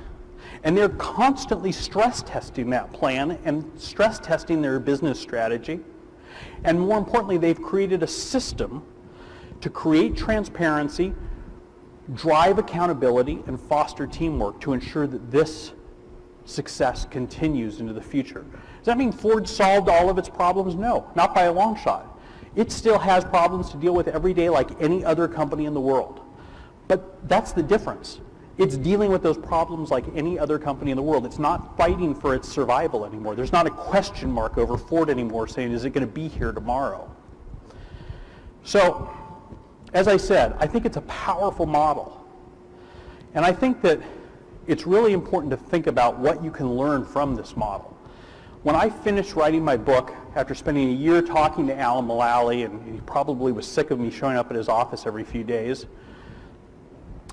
and they're constantly stress testing that plan and stress testing their business strategy. And more importantly, they've created a system to create transparency, drive accountability, and foster teamwork to ensure that this success continues into the future. Does that mean Ford solved all of its problems? No, not by a long shot. It still has problems to deal with every day like any other company in the world. But that's the difference. It's dealing with those problems like any other company in the world. It's not fighting for its survival anymore. There's not a question mark over Ford anymore saying, is it going to be here tomorrow? So, as I said, I think it's a powerful model. And I think that it's really important to think about what you can learn from this model. When I finished writing my book, after spending a year talking to Alan Mulally, and he probably was sick of me showing up at his office every few days,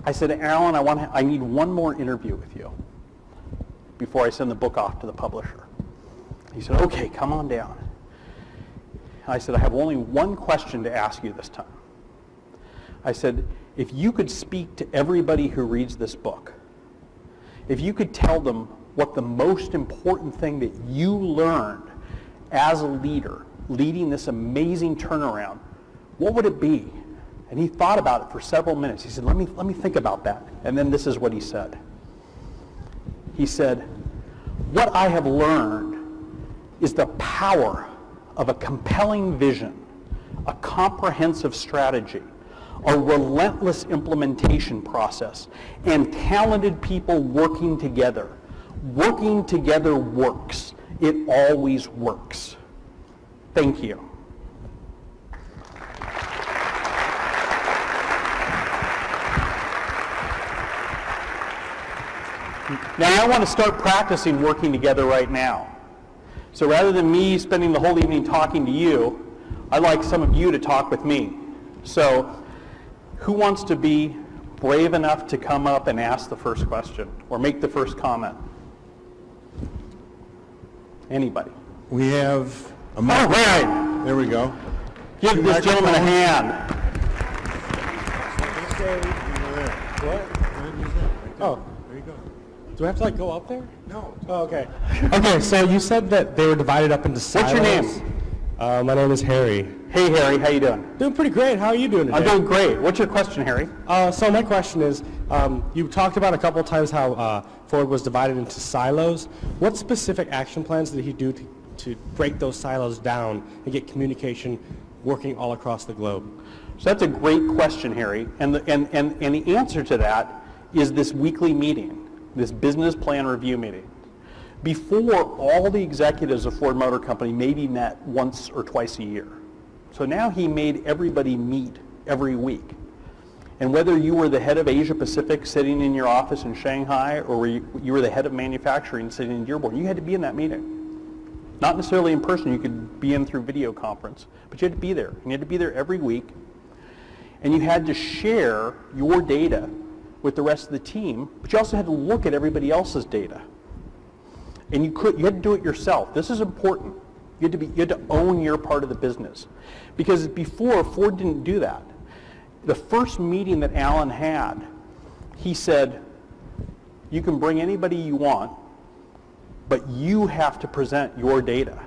I said, Alan, I need one more interview with you before I send the book off to the publisher. He said, okay, come on down. I said, I have only one question to ask you this time. I said, if you could speak to everybody who reads this book, if you could tell them what the most important thing that you learned as a leader, leading this amazing turnaround, what would it be? And he thought about it for several minutes. He said, let me think about that. And then this is what he said. He said, what I have learned is the power of a compelling vision, a comprehensive strategy, a relentless implementation process, and talented people working together. Working together works. It always works. Thank you. Now I want to start practicing working together right now. So rather than me spending the whole evening talking to you, I'd like some of you to talk with me. So who wants to be brave enough to come up and ask the first question or make the first comment? Anybody? We have a mic. All right. There we go. Give this gentleman a hand. Oh. Do I have to go up there? No. Oh, okay. Okay, so you said that they were divided up into silos. What's your name? My name is Harry. Hey, Harry, how you doing? Doing pretty great. How are you doing today? I'm doing great. What's your question, Harry? So my question is, you talked about a couple of times how Ford was divided into silos. What specific action plans did he do to break those silos down and get communication working all across the globe? So that's a great question, Harry. And the answer to that is this weekly meeting. This business plan review meeting. Before, all the executives of Ford Motor Company maybe met once or twice a year. So now he made everybody meet every week. And whether you were the head of Asia Pacific sitting in your office in Shanghai, or you were the head of manufacturing sitting in Dearborn, you had to be in that meeting. Not necessarily in person, you could be in through video conference, but you had to be there. And you had to be there every week. And you had to share your data with the rest of the team, but you also had to look at everybody else's data. And you had to do it yourself. This is important. You had to own your part of the business. Because before, Ford didn't do that. The first meeting that Alan had, he said, you can bring anybody you want, but you have to present your data.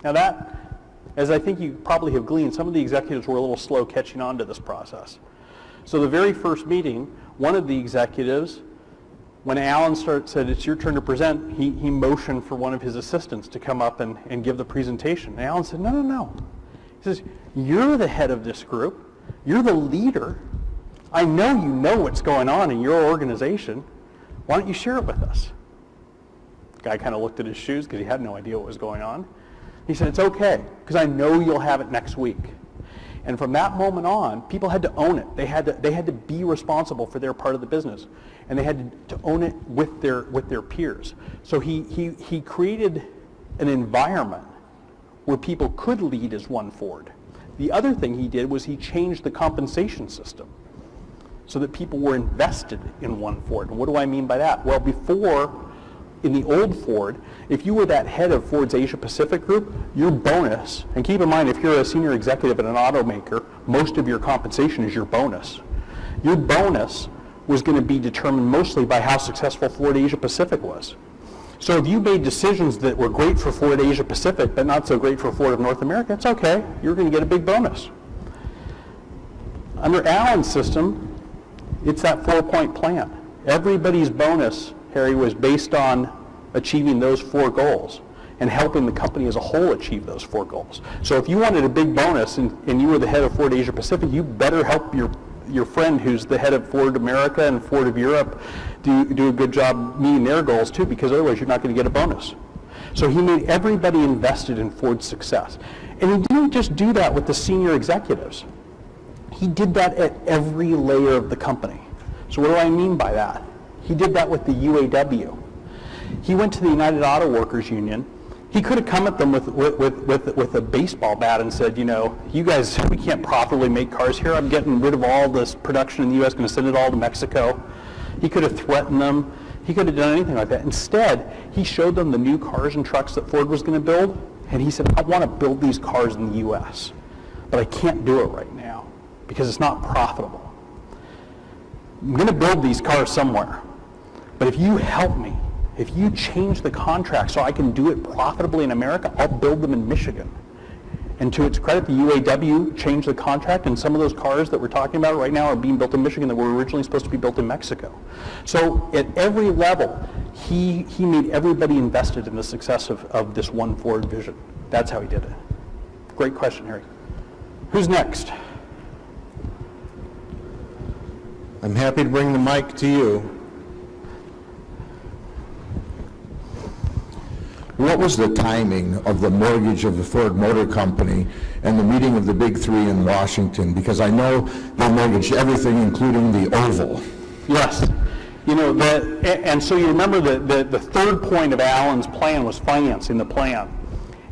Now that, as I think you probably have gleaned, some of the executives were a little slow catching on to this process. So the very first meeting, one of the executives, when Alan said, it's your turn to present, he motioned for one of his assistants to come up and give the presentation. And Alan said, no. He says, you're the head of this group. You're the leader. I know you know what's going on in your organization. Why don't you share it with us? The guy kind of looked at his shoes because he had no idea what was going on. He said, it's okay, because I know you'll have it next week. And from that moment on, people had to own it. They had to be responsible for their part of the business. And they had to own it with their peers. So he created an environment where people could lead as one Ford. The other thing he did was he changed the compensation system so that people were invested in one Ford. And what do I mean by that? Well, before, in the old Ford, if you were that head of Ford's Asia Pacific group, your bonus, and keep in mind, if you're a senior executive at an automaker, most of your compensation is your bonus. Your bonus was going to be determined mostly by how successful Ford Asia Pacific was. So if you made decisions that were great for Ford Asia Pacific, but not so great for Ford of North America, it's okay. You're going to get a big bonus. Under Alan's system, it's that 4-point plan. Everybody's bonus, Harry, was based on achieving those 4 goals and helping the company as a whole achieve those 4 goals. So if you wanted a big bonus and you were the head of Ford Asia Pacific, you better help your friend who's the head of Ford America and Ford of Europe do a good job meeting their goals too, because otherwise you're not going to get a bonus. So he made everybody invested in Ford's success. And he didn't just do that with the senior executives. He did that at every layer of the company. So what do I mean by that? He did that with the UAW. He went to the United Auto Workers Union. He could have come at them with a baseball bat and said, you know, you guys, we can't properly make cars here. I'm getting rid of all this production in the U.S., going to send it all to Mexico. He could have threatened them. He could have done anything like that. Instead, he showed them the new cars and trucks that Ford was going to build, and he said, I want to build these cars in the U.S., but I can't do it right now because it's not profitable. I'm going to build these cars somewhere, but if you help me, if you change the contract so I can do it profitably in America, I'll build them in Michigan. And to its credit, the UAW changed the contract, and some of those cars that we're talking about right now are being built in Michigan that were originally supposed to be built in Mexico. So at every level, he made everybody invested in the success of this one Ford vision. That's how he did it. Great question, Harry. Who's next? I'm happy to bring the mic to you. What was the timing of the mortgage of the Ford Motor Company and the meeting of the Big Three in Washington? Because I know they mortgaged everything, including the Oval. Yes. You know, and so you remember the third point of Alan's plan was financing the plan.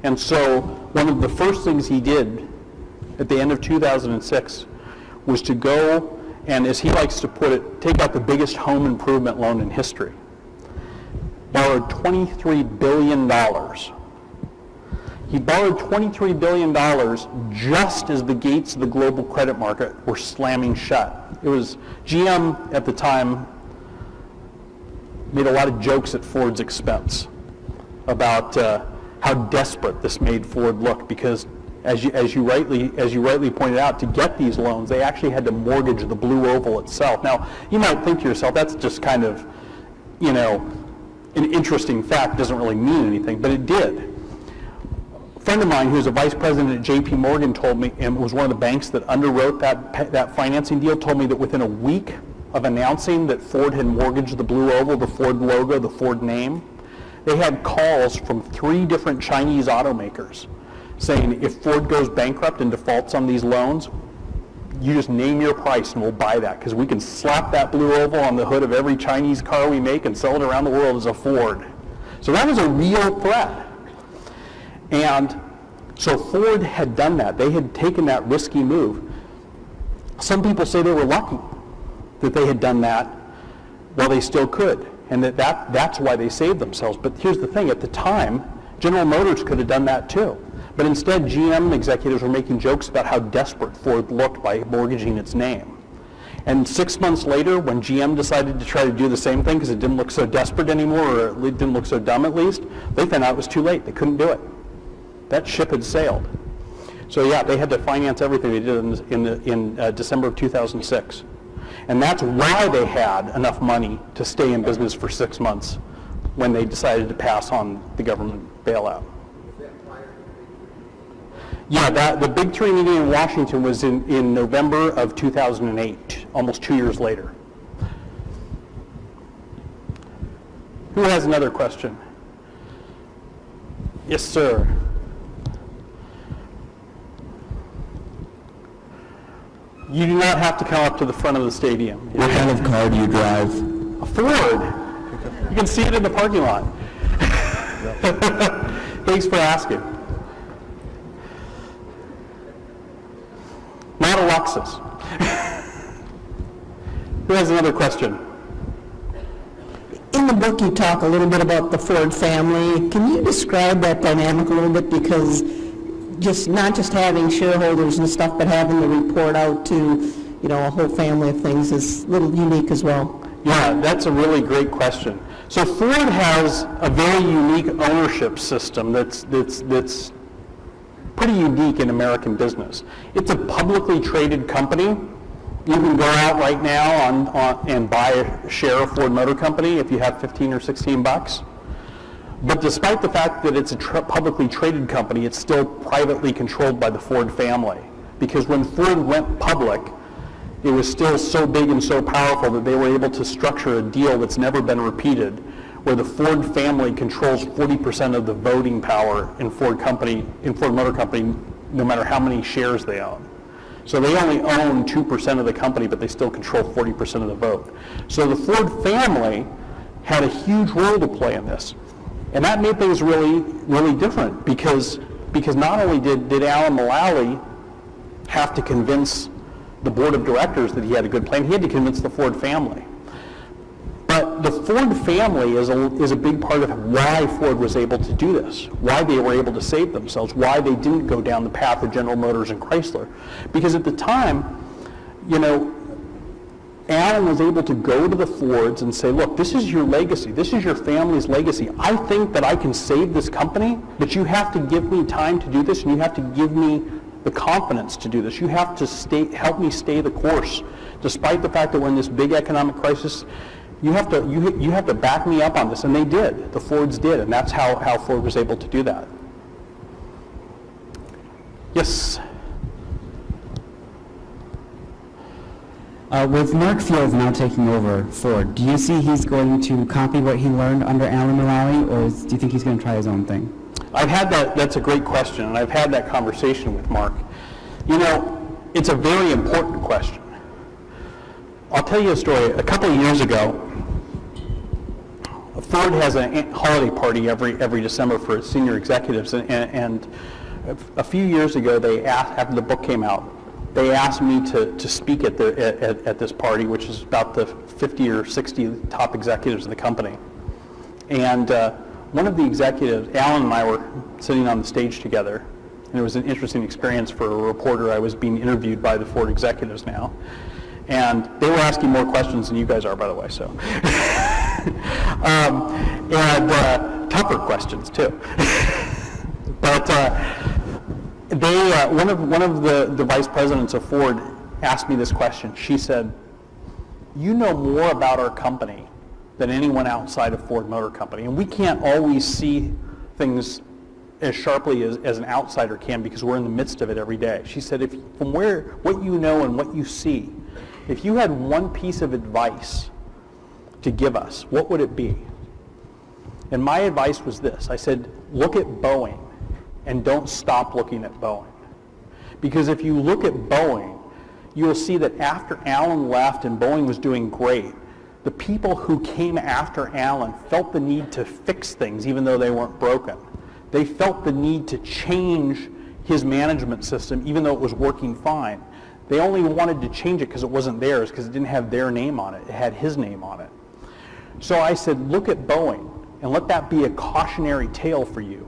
And so one of the first things he did at the end of 2006 was to go and, as he likes to put it, take out the biggest home improvement loan in history. Borrowed $23 billion. He borrowed $23 billion just as the gates of the global credit market were slamming shut. It was GM at the time made a lot of jokes at Ford's expense about how desperate this made Ford look, because as you rightly pointed out, to get these loans, they actually had to mortgage the Blue Oval itself. Now, you might think to yourself, that's just kind of, you know, an interesting fact, doesn't really mean anything, but it did. A friend of mine who was a vice president at JP Morgan told me, and was one of the banks that underwrote that financing deal, told me that within a week of announcing that Ford had mortgaged the Blue Oval, the Ford logo, the Ford name, they had calls from 3 different Chinese automakers saying, if Ford goes bankrupt and defaults on these loans, you just name your price and we'll buy that, because we can slap that Blue Oval on the hood of every Chinese car we make and sell it around the world as a Ford. So that was a real threat. And so Ford had done that. They had taken that risky move. Some people say they were lucky that they had done that while they still could, and that's why they saved themselves. But here's the thing, at the time, General Motors could have done that too. But instead, GM executives were making jokes about how desperate Ford looked by mortgaging its name. And 6 months later, when GM decided to try to do the same thing because it didn't look so desperate anymore, or it didn't look so dumb at least, they found out it was too late. They couldn't do it. That ship had sailed. So yeah, they had to finance everything they did in December of 2006. And that's why they had enough money to stay in business for 6 months when they decided to pass on the government bailout. Yeah, the big three meeting in Washington was in November of 2008, almost 2 years later. Who has another question? Yes, sir. You do not have to come up to the front of the stadium. What kind of car do you drive? A Ford. You can see it in the parking lot. Thanks for asking. Not a Lexus. Who has another question? In the book, you talk a little bit about the Ford family. Can you describe that dynamic a little bit? Because not just having shareholders and stuff, but having to report out to, a whole family of things is a little unique as well. Yeah, that's a really great question. So Ford has a very unique ownership system that's pretty unique in American business. It's a publicly traded company. You can go out right now and buy a share of Ford Motor Company if you have 15 or 16 bucks. But despite the fact that it's a publicly traded company, it's still privately controlled by the Ford family. Because when Ford went public, it was still so big and so powerful that they were able to structure a deal that's never been repeated, where the Ford family controls 40% of the voting power in Ford Motor Company, no matter how many shares they own. So they only own 2% of the company, but they still control 40% of the vote. So the Ford family had a huge role to play in this. And that made things really, really different because not only did Alan Mulally have to convince the board of directors that he had a good plan, he had to convince the Ford family. But the Ford family is a big part of why Ford was able to do this, why they were able to save themselves, why they didn't go down the path of General Motors and Chrysler. Because at the time, Alan was able to go to the Fords and say, look, this is your legacy. This is your family's legacy. I think that I can save this company, but you have to give me time to do this, and you have to give me the confidence to do this. You have to help me stay the course, despite the fact that we're in this big economic crisis. You have to back me up on this, and they did. The Fords did, and that's how Ford was able to do that. Yes. With Mark Fields now taking over Ford, do you see he's going to copy what he learned under Alan Mulally, or do you think he's going to try his own thing? I've had that's a great question, and I've had that conversation with Mark. It's a very important question. I'll tell you a story. A couple of years ago, Ford has a holiday party every December for its senior executives, and a few years ago, they asked, after the book came out, they asked me to speak at this party, which is about the 50 or 60 top executives of the company. And one of the executives, Alan and I were sitting on the stage together, and it was an interesting experience for a reporter. I was being interviewed by the Ford executives now. And they were asking more questions than you guys are, by the way, so. And tougher questions, too. But one of the vice presidents of Ford asked me this question. She said, you know more about our company than anyone outside of Ford Motor Company. And we can't always see things as sharply as an outsider can because we're in the midst of it every day. She said, from what you know and what you see, if you had one piece of advice to give us, what would it be? And my advice was this. I said, look at Boeing and don't stop looking at Boeing. Because if you look at Boeing, you'll see that after Alan left and Boeing was doing great, the people who came after Alan felt the need to fix things even though they weren't broken. They felt the need to change his management system even though it was working fine. They only wanted to change it because it wasn't theirs, because it didn't have their name on it. It had his name on it. So I said, look at Boeing and let that be a cautionary tale for you.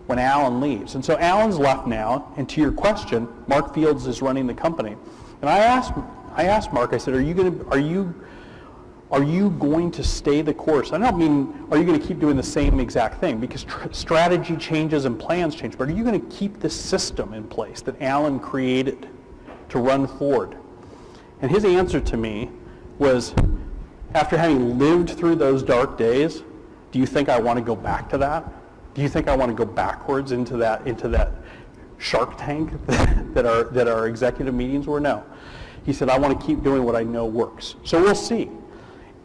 when Alan leaves. And so Alan's left now, and to your question, Mark Fields is running the company. And I asked Mark, I said, are you going to stay the course? I don't mean, are you going to keep doing the same exact thing? Because strategy changes and plans change, but are you going to keep this system in place that Alan created to run Ford? And his answer to me was, after having lived through those dark days, do you think I want to go back to that? Do you think I want to go backwards into that shark tank that our executive meetings were? No. He said, I want to keep doing what I know works. So we'll see.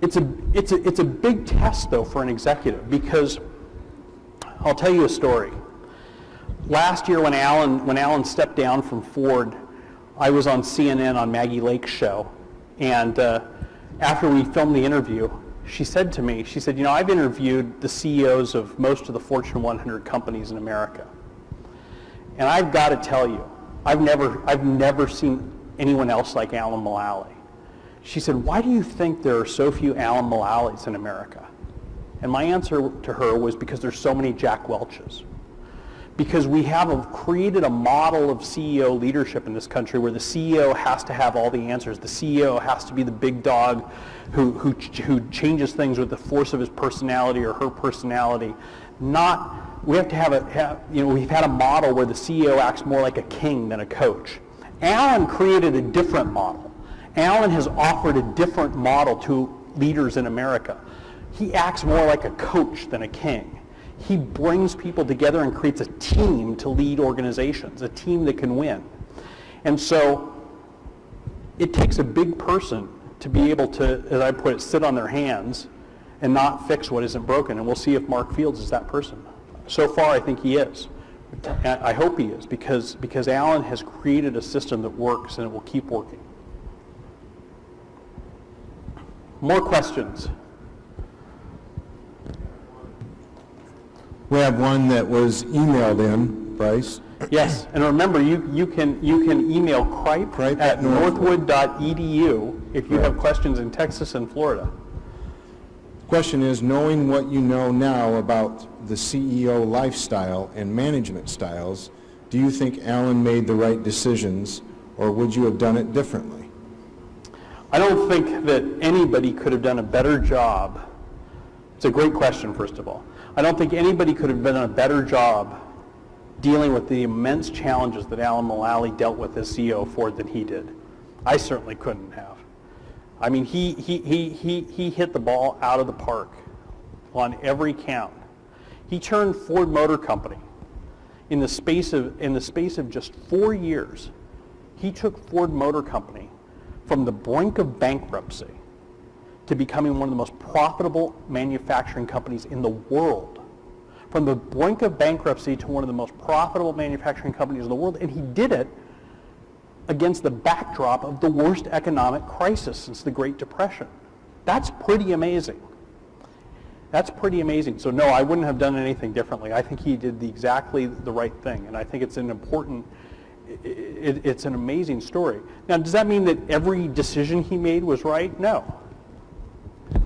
It's a big test, though, for an executive, because I'll tell you a story. Last year when Alan stepped down from Ford, I was on CNN on Maggie Lake's show, and after we filmed the interview, she said to me, she said, I've interviewed the CEOs of most of the Fortune 100 companies in America, and I've got to tell you, I've never seen anyone else like Alan Mulally. She said, why do you think there are so few Alan Mulallies in America? And my answer to her was, because there's so many Jack Welches. Because we have created a model of CEO leadership in this country where the CEO has to have all the answers. The CEO has to be the big dog who changes things with the force of his personality or her personality. We have to we've had a model where the CEO acts more like a king than a coach. Alan created a different model. Alan has offered a different model to leaders in America. He acts more like a coach than a king. He brings people together and creates a team to lead organizations, a team that can win. And so it takes a big person to be able to, as I put it, sit on their hands and not fix what isn't broken. And we'll see if Mark Fields is that person. So far, I think he is. I hope he is, because Alan has created a system that works and it will keep working. More questions? We have one that was emailed in, Bryce. Yes, and remember, you can email Cripe at northwood.edu if you have questions in Texas and Florida. The question is, knowing what you know now about the CEO lifestyle and management styles, do you think Alan made the right decisions, or would you have done it differently? I don't think that anybody could have done a better job. It's a great question, first of all. I don't think anybody could have done a better job dealing with the immense challenges that Alan Mulally dealt with as CEO of Ford than he did. I certainly couldn't have. I mean, he hit the ball out of the park on every count. He turned Ford Motor Company in the space of just 4 years. He took Ford Motor Company from the brink of bankruptcy to becoming one of the most profitable manufacturing companies in the world. From the brink of bankruptcy to one of the most profitable manufacturing companies in the world, and he did it against the backdrop of the worst economic crisis since the Great Depression. That's pretty amazing. That's pretty amazing. So no, I wouldn't have done anything differently. I think he did exactly the right thing, and I think it's an amazing story. Now, does that mean that every decision he made was right? No.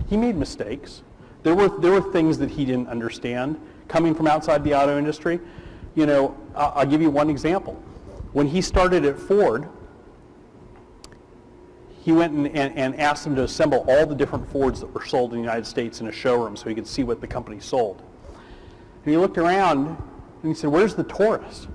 He made mistakes. There were things that he didn't understand coming from outside the auto industry. I'll give you one example. When he started at Ford, he went and asked them to assemble all the different Fords that were sold in the United States in a showroom so he could see what the company sold. And he looked around and he said, "Where's the Taurus?"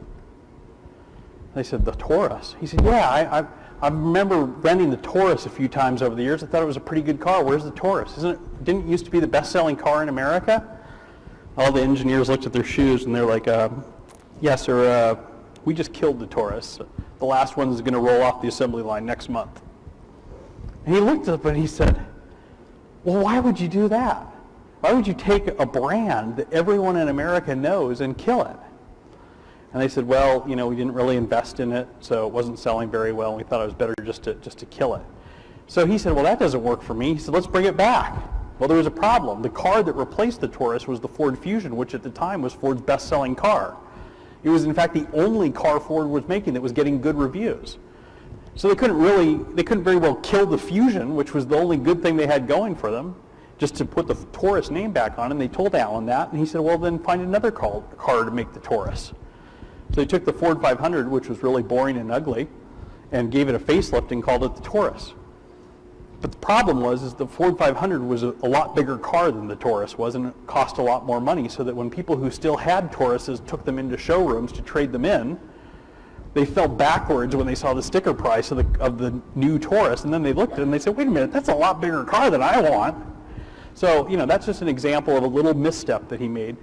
They said, "The Taurus?" He said, "Yeah, I remember renting the Taurus a few times over the years. I thought it was a pretty good car. Where's the Taurus? Didn't it used to be the best-selling car in America?" All the engineers looked at their shoes and they're like, "Yes, sir, we just killed the Taurus. The last one is going to roll off the assembly line next month." And he looked up and he said, "Well, why would you do that? Why would you take a brand that everyone in America knows and kill it?" And they said, "Well, we didn't really invest in it, so it wasn't selling very well, and we thought it was better just to kill it." So he said, "Well, that doesn't work for me." He said, "Let's bring it back." Well, there was a problem. The car that replaced the Taurus was the Ford Fusion, which at the time was Ford's best-selling car. It was, in fact, the only car Ford was making that was getting good reviews. So they couldn't very well kill the Fusion, which was the only good thing they had going for them. just to put the Taurus name back on, and they told Alan that, and he said, well, then find another car to make the Taurus. So they took the Ford 500, which was really boring and ugly, and gave it a facelift and called it the Taurus. But the problem was the Ford 500 was a lot bigger car than the Taurus was, and it cost a lot more money, so that when people who still had Tauruses took them into showrooms to trade them in, they fell backwards when they saw the sticker price of the new Taurus, and then they looked at it and they said, wait a minute, that's a lot bigger car than I want. So, that's just an example of a little misstep that he made.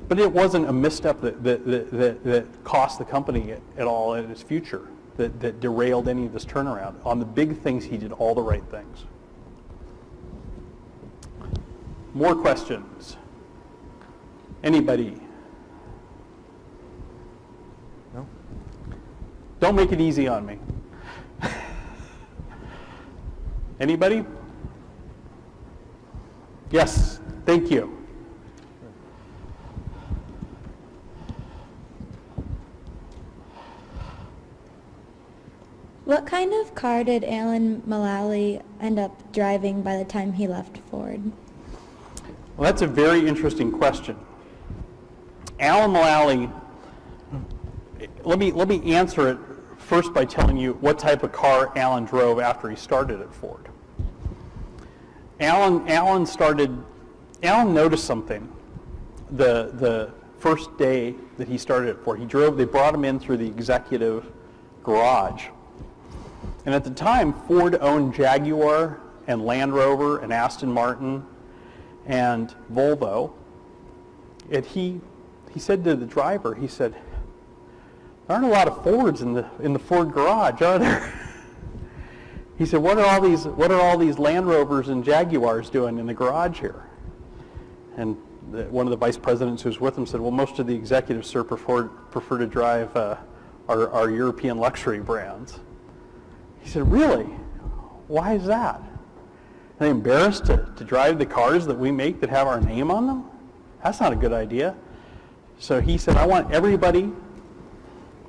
But it wasn't a misstep that cost the company at all in its future, that derailed any of this turnaround. On the big things, he did all the right things. More questions? Anybody? No? Don't make it easy on me. Anybody? Yes, thank you. What kind of car did Alan Mulally end up driving by the time he left Ford? Well, that's a very interesting question. Alan Mulally, let me answer it first by telling you what type of car Alan drove after he started at Ford. Alan noticed something the first day that he started at Ford. They brought him in through the executive garage. And at the time, Ford owned Jaguar and Land Rover and Aston Martin and Volvo. And he said to the driver, he said, there aren't a lot of Fords in the Ford garage, are there? He said, what are all these Land Rovers and Jaguars doing in the garage here? And one of the vice presidents who was with him said, well, most of the executives, sir, prefer to drive our European luxury brands. He said, really? Why is that? Are they embarrassed to drive the cars that we make that have our name on them? That's not a good idea. So he said, I want everybody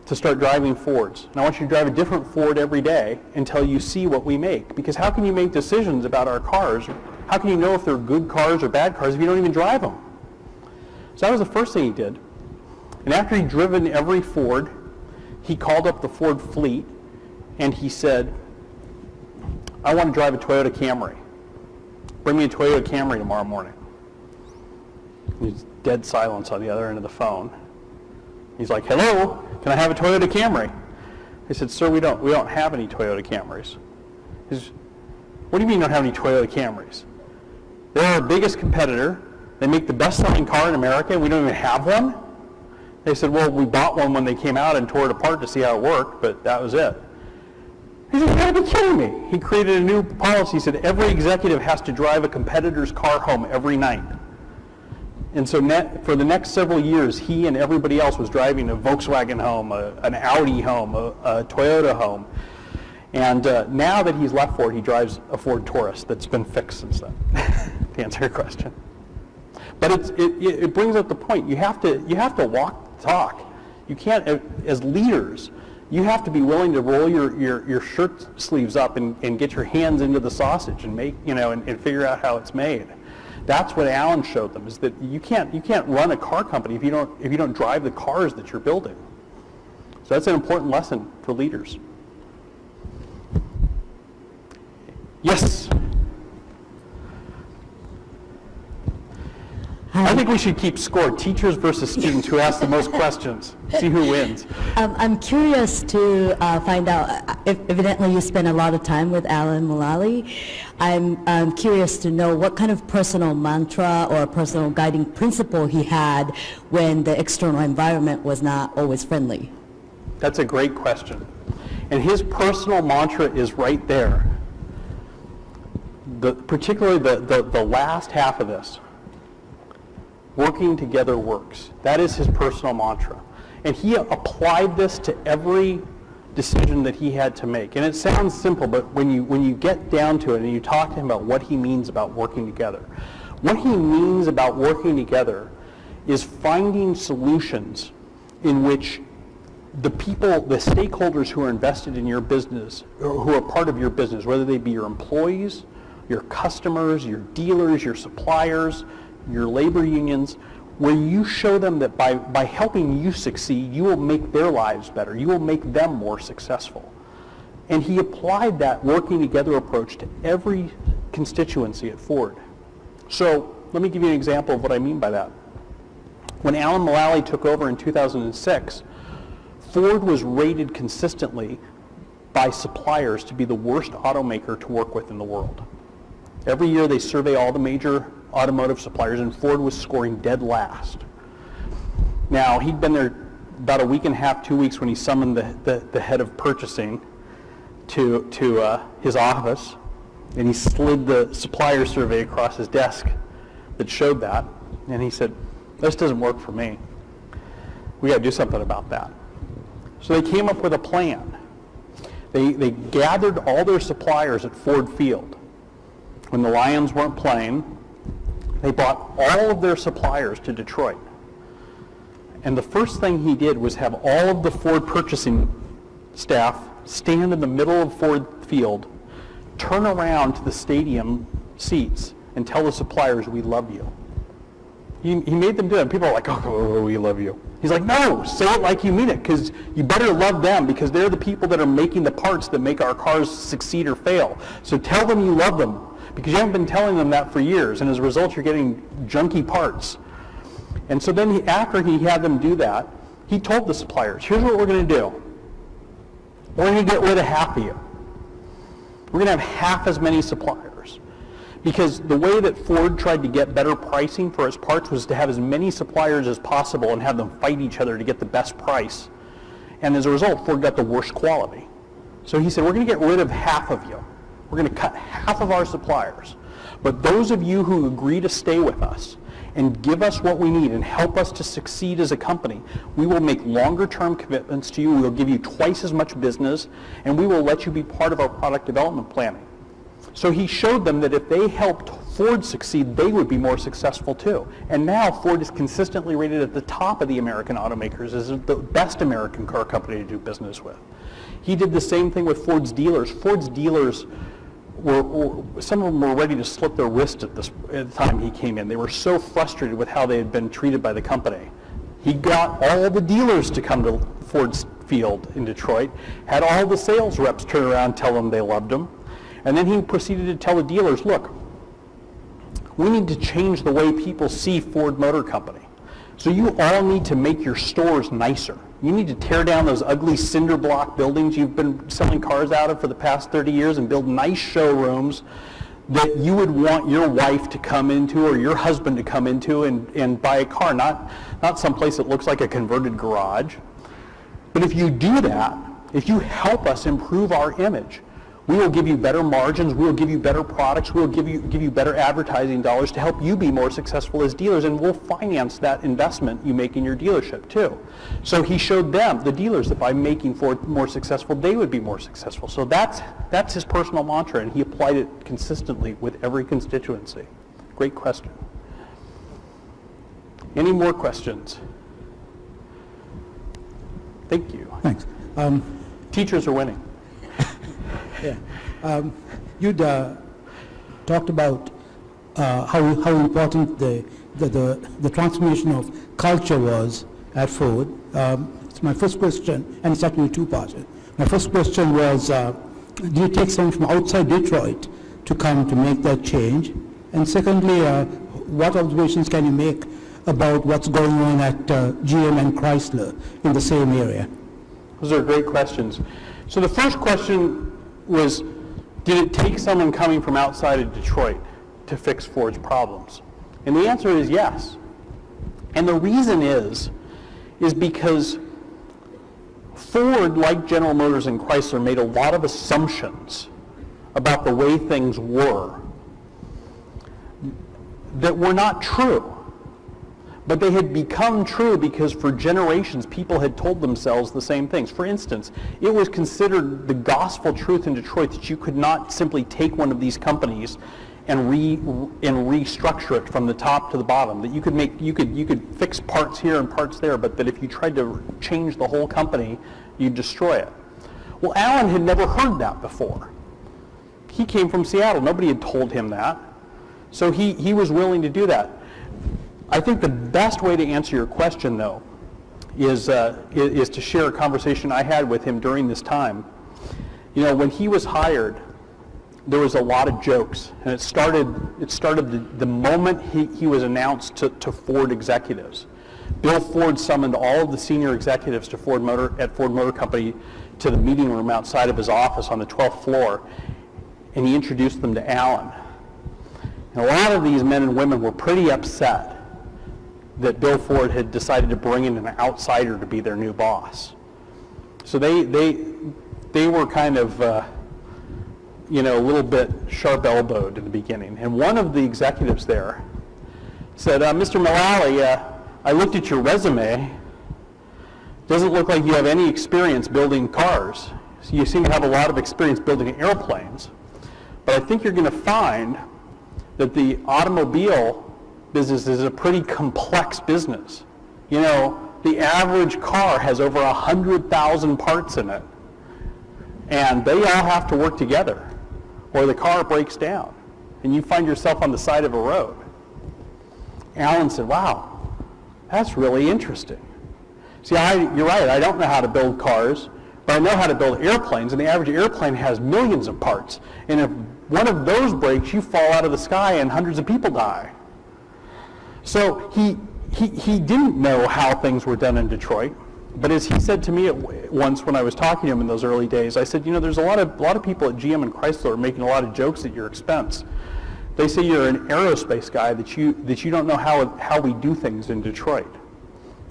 to start driving Fords. And I want you to drive a different Ford every day until you see what we make. Because how can you make decisions about our cars? How can you know if they're good cars or bad cars if you don't even drive them? So that was the first thing he did. And after he'd driven every Ford, he called up the Ford fleet and he said, I want to drive a Toyota Camry. Bring me a Toyota Camry tomorrow morning. There's dead silence on the other end of the phone. He's like, hello, can I have a Toyota Camry? He said, sir, we don't have any Toyota Camrys. He says, what do you mean you don't have any Toyota Camrys? They're our biggest competitor. They make the best-selling car in America, and we don't even have one? They said, well, we bought one when they came out and tore it apart to see how it worked, but that was it. He said, you gotta be kidding me. He created a new policy. He said, every executive has to drive a competitor's car home every night. And so for the next several years, he and everybody else was driving a Volkswagen home, an Audi home, a Toyota home. And now that he's left Ford, he drives a Ford Taurus that's been fixed since then, to answer your question. But it brings up the point. You have to walk the talk. You can't, as leaders, you have to be willing to roll your shirt sleeves up and get your hands into the sausage and make, and figure out how it's made. That's what Alan showed them, is that you can't run a car company if you don't drive the cars that you're building. So that's an important lesson for leaders. Yes. I think we should keep score, teachers versus students, who ask the most questions. See who wins. I'm curious to find out, evidently you spent a lot of time with Alan Mulally. I'm curious to know what kind of personal mantra or personal guiding principle he had when the external environment was not always friendly. That's a great question. And his personal mantra is right there. Particularly the last half of this. Working together works. That is his personal mantra. And he applied this to every decision that he had to make. And it sounds simple, but when you get down to it and you talk to him about what he means about working together, what he means about working together is finding solutions in which the people, the stakeholders who are invested in your business, or who are part of your business, whether they be your employees, your customers, your dealers, your suppliers, your labor unions, where you show them that by helping you succeed, you will make their lives better. You will make them more successful. And he applied that working together approach to every constituency at Ford. So let me give you an example of what I mean by that. When Alan Mulally took over in 2006, Ford was rated consistently by suppliers to be the worst automaker to work with in the world. Every year they survey all the major automotive suppliers, and Ford was scoring dead last. Now, he'd been there about a week and a half, 2 weeks, when he summoned the head of purchasing to his office, and he slid the supplier survey across his desk that showed that, and he said, "This doesn't work for me. We got to do something about that." So they came up with a plan. They gathered all their suppliers at Ford Field. When the Lions weren't playing, they brought all of their suppliers to Detroit. And the first thing he did was have all of the Ford purchasing staff stand in the middle of Ford Field, turn around to the stadium seats, and tell the suppliers, "We love you." He made them do it. People are like, "Oh, we love you." He's like, "No, say it like you mean it, because you better love them, because they're the people that are making the parts that make our cars succeed or fail. So tell them you love them, because you haven't been telling them that for years, and as a result, you're getting junky parts." And so then after he had them do that, he told the suppliers, "Here's what we're going to do. We're going to get rid of half of you. We're going to have half as many suppliers." Because the way that Ford tried to get better pricing for its parts was to have as many suppliers as possible and have them fight each other to get the best price. And as a result, Ford got the worst quality. So he said, "We're going to get rid of half of you. We're going to cut half of our suppliers. But those of you who agree to stay with us and give us what we need and help us to succeed as a company, we will make longer-term commitments to you. We will give you twice as much business, and we will let you be part of our product development planning." So he showed them that if they helped Ford succeed, they would be more successful too. And now Ford is consistently rated at the top of the American automakers as the best American car company to do business with. He did the same thing with Ford's dealers. Ford's dealers some of them were ready to slit their wrist at the time he came in. They were so frustrated with how they had been treated by the company. He got all the dealers to come to Ford's Field in Detroit, had all the sales reps turn around and tell them they loved him, and then he proceeded to tell the dealers, "Look, we need to change the way people see Ford Motor Company. So you all need to make your stores nicer. You need to tear down those ugly cinder block buildings you've been selling cars out of for the past 30 years and build nice showrooms that you would want your wife to come into or your husband to come into and buy a car, not someplace that looks like a converted garage. But if you do that, if you help us improve our image, we will give you better margins, we will give you better products, we will give you better advertising dollars to help you be more successful as dealers, and we'll finance that investment you make in your dealership too." So he showed them, the dealers, that by making Ford more successful, they would be more successful. So that's his personal mantra, and he applied it consistently with every constituency. Great question. Any more questions? Thank you. Thanks. Teachers are winning. Yeah. You'd talked about how important the transformation of culture was at Ford. It's my first question, and it's actually two parts. My first question was, do you take someone from outside Detroit to come to make that change? And secondly, what observations can you make about what's going on at GM and Chrysler in the same area? Those are great questions. So the first question was, did it take someone coming from outside of Detroit to fix Ford's problems? And the answer is yes. And the reason is because Ford, like General Motors and Chrysler, made a lot of assumptions about the way things were that were not true. But they had become true because for generations people had told themselves the same things. For instance, it was considered the gospel truth in Detroit that you could not simply take one of these companies and restructure it from the top to the bottom. That you could fix parts here and parts there, but that if you tried to change the whole company, you'd destroy it. Well, Alan had never heard that before. he came from Seattle. Nobody had told him that. So he was willing to do that. I think the best way to answer your question, though, is to share a conversation I had with him during this time. You know, when he was hired, there was a lot of jokes, and it started the moment he was announced to Ford executives. Bill Ford summoned all of the senior executives to Ford Motor Company to the meeting room outside of his office on the 12th floor, and he introduced them to Alan. And a lot of these men and women were pretty upset that Bill Ford had decided to bring in an outsider to be their new boss. So they were kind of, a little bit sharp-elbowed in the beginning. And one of the executives there said, Mr. Mulally, I looked at your resume. Doesn't look like you have any experience building cars. So you seem to have a lot of experience building airplanes. But I think you're going to find that the automobile business is a pretty complex business. You know, the average car has over 100,000 parts in it. And they all have to work together, or the car breaks down, and you find yourself on the side of a road. Alan said, wow, that's really interesting. See, you're right, I don't know how to build cars, but I know how to build airplanes, and the average airplane has millions of parts. And if one of those breaks, you fall out of the sky and hundreds of people die. So he didn't know how things were done in Detroit. But as he said to me once when I was talking to him in those early days, I said, you know, there's a lot of people at GM and Chrysler making a lot of jokes at your expense. They say you're an aerospace guy, that you don't know how we do things in Detroit.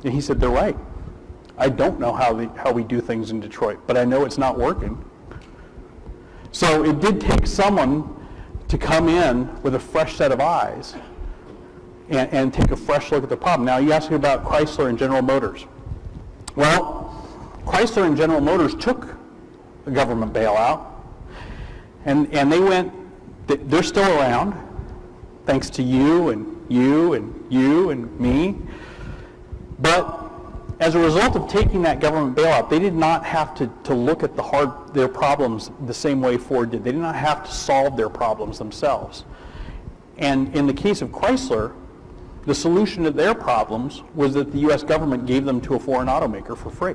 And he said, they're right. I don't know how we do things in Detroit, but I know it's not working. So it did take someone to come in with a fresh set of eyes and take a fresh look at the problem. Now, you asked me about Chrysler and General Motors. Well, Chrysler and General Motors took a government bailout, and they went, they're still around, thanks to you and you and you and me. But as a result of taking that government bailout, they did not have to look at their problems the same way Ford did. They did not have to solve their problems themselves. And in the case of Chrysler, the solution to their problems was that the U.S. government gave them to a foreign automaker for free.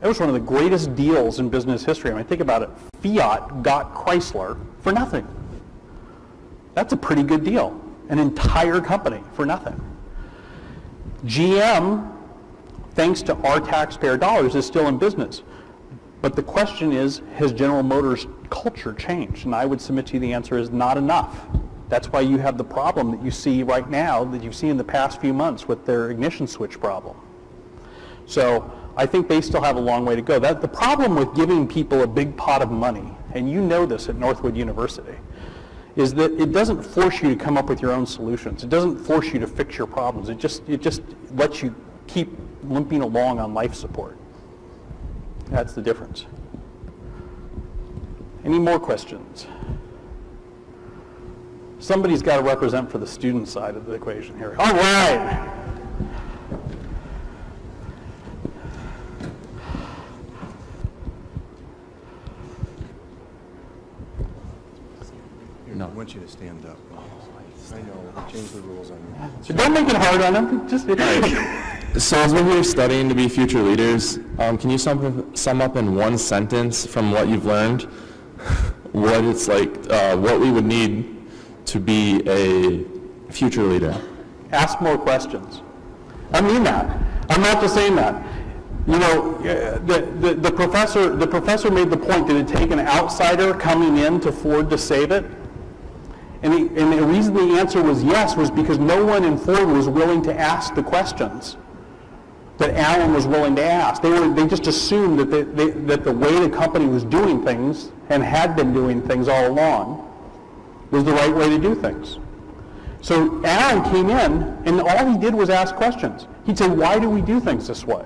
It was one of the greatest deals in business history. I mean, think about it. Fiat got Chrysler for nothing. That's a pretty good deal. An entire company for nothing. GM, thanks to our taxpayer dollars, is still in business. But the question is, has General Motors' culture changed? And I would submit to you the answer is not enough. That's why you have the problem that you see right now, that you've seen in the past few months with their ignition switch problem. So I think they still have a long way to go. The problem with giving people a big pot of money, and you know this at Northwood University, is that it doesn't force you to come up with your own solutions. It doesn't force you to fix your problems. It just lets you keep limping along on life support. That's the difference. Any more questions? Somebody's got to represent for the student side of the equation here. All right. I want you to stand up. I know, we'll change the rules on you. So don't make it hard on them. Just So as we're here studying to be future leaders, can you sum up in one sentence from what you've learned what it's like, what we would need to be a future leader? Ask more questions. I mean that. I'm not just saying that. You know, the professor made the point, did it take an outsider coming in to Ford to save it? And the reason the answer was yes was because no one in Ford was willing to ask the questions that Alan was willing to ask. They just assumed that the way the company was doing things and had been doing things all along was the right way to do things. So Alan came in, and all he did was ask questions. He'd say, why do we do things this way?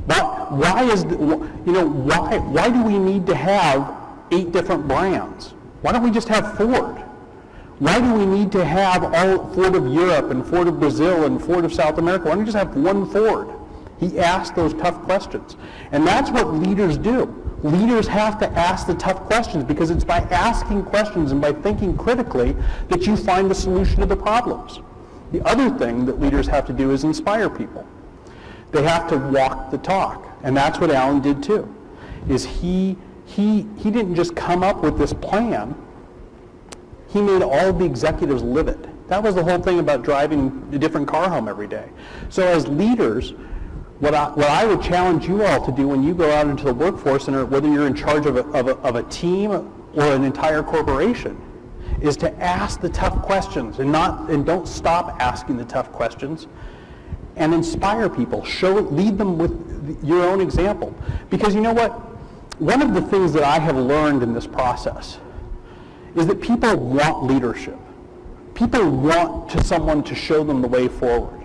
Why do we need to have 8 different brands? Why don't we just have Ford? Why do we need to have all Ford of Europe and Ford of Brazil and Ford of South America? Why don't we just have one Ford? He asked those tough questions. And that's what leaders do. Leaders have to ask the tough questions, because it's by asking questions and by thinking critically that you find the solution to the problems. The other thing that leaders have to do is inspire people. They have to walk the talk, and that's what Alan did too. Is he didn't just come up with this plan, he made all the executives live it. That was the whole thing about driving a different car home every day. So as leaders, what I would challenge you all to do when you go out into the workforce, and whether you're in charge of a team or an entire corporation, is to ask the tough questions and don't stop asking the tough questions, and inspire people. Lead them with your own example. Because you know what? One of the things that I have learned in this process is that people want leadership. People want someone to show them the way forward.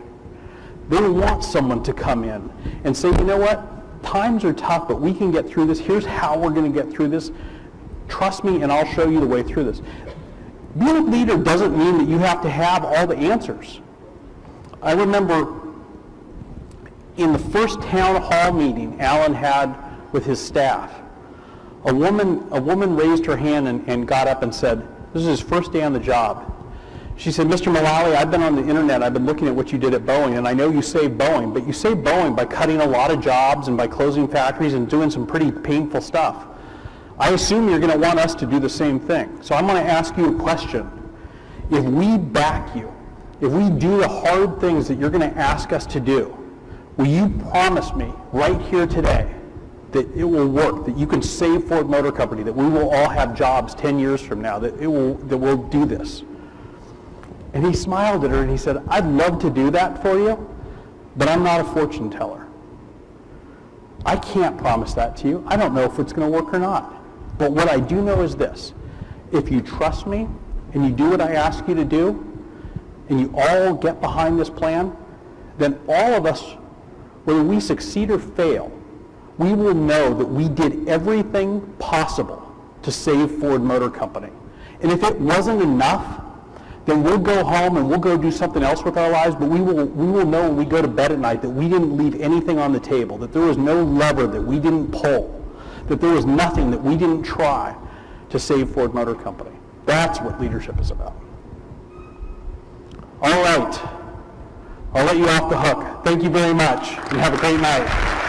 They want someone to come in and say, you know what? Times are tough, but we can get through this. Here's how we're going to get through this. Trust me, and I'll show you the way through this. Being a leader doesn't mean that you have to have all the answers. I remember in the first town hall meeting Alan had with his staff, a woman raised her hand and got up and said, this is his first day on the job. She said, Mr. Mulally, I've been on the internet, I've been looking at what you did at Boeing, and I know you saved Boeing, but you saved Boeing by cutting a lot of jobs and by closing factories and doing some pretty painful stuff. I assume you're going to want us to do the same thing. So I'm going to ask you a question. If we back you, if we do the hard things that you're going to ask us to do, will you promise me right here today that it will work, that you can save Ford Motor Company, that we will all have jobs 10 years from now, that we'll do this? And he smiled at her and he said, I'd love to do that for you, but I'm not a fortune teller. I can't promise that to you. I don't know if it's going to work or not. But what I do know is this. If you trust me and you do what I ask you to do, and you all get behind this plan, then all of us, whether we succeed or fail, we will know that we did everything possible to save Ford Motor Company. And if it wasn't enough, then we'll go home and we'll go do something else with our lives, but we will know when we go to bed at night that we didn't leave anything on the table, that there was no lever that we didn't pull, that there was nothing that we didn't try to save Ford Motor Company. That's what leadership is about. All right. I'll let you off the hook. Thank you very much, and have a great night.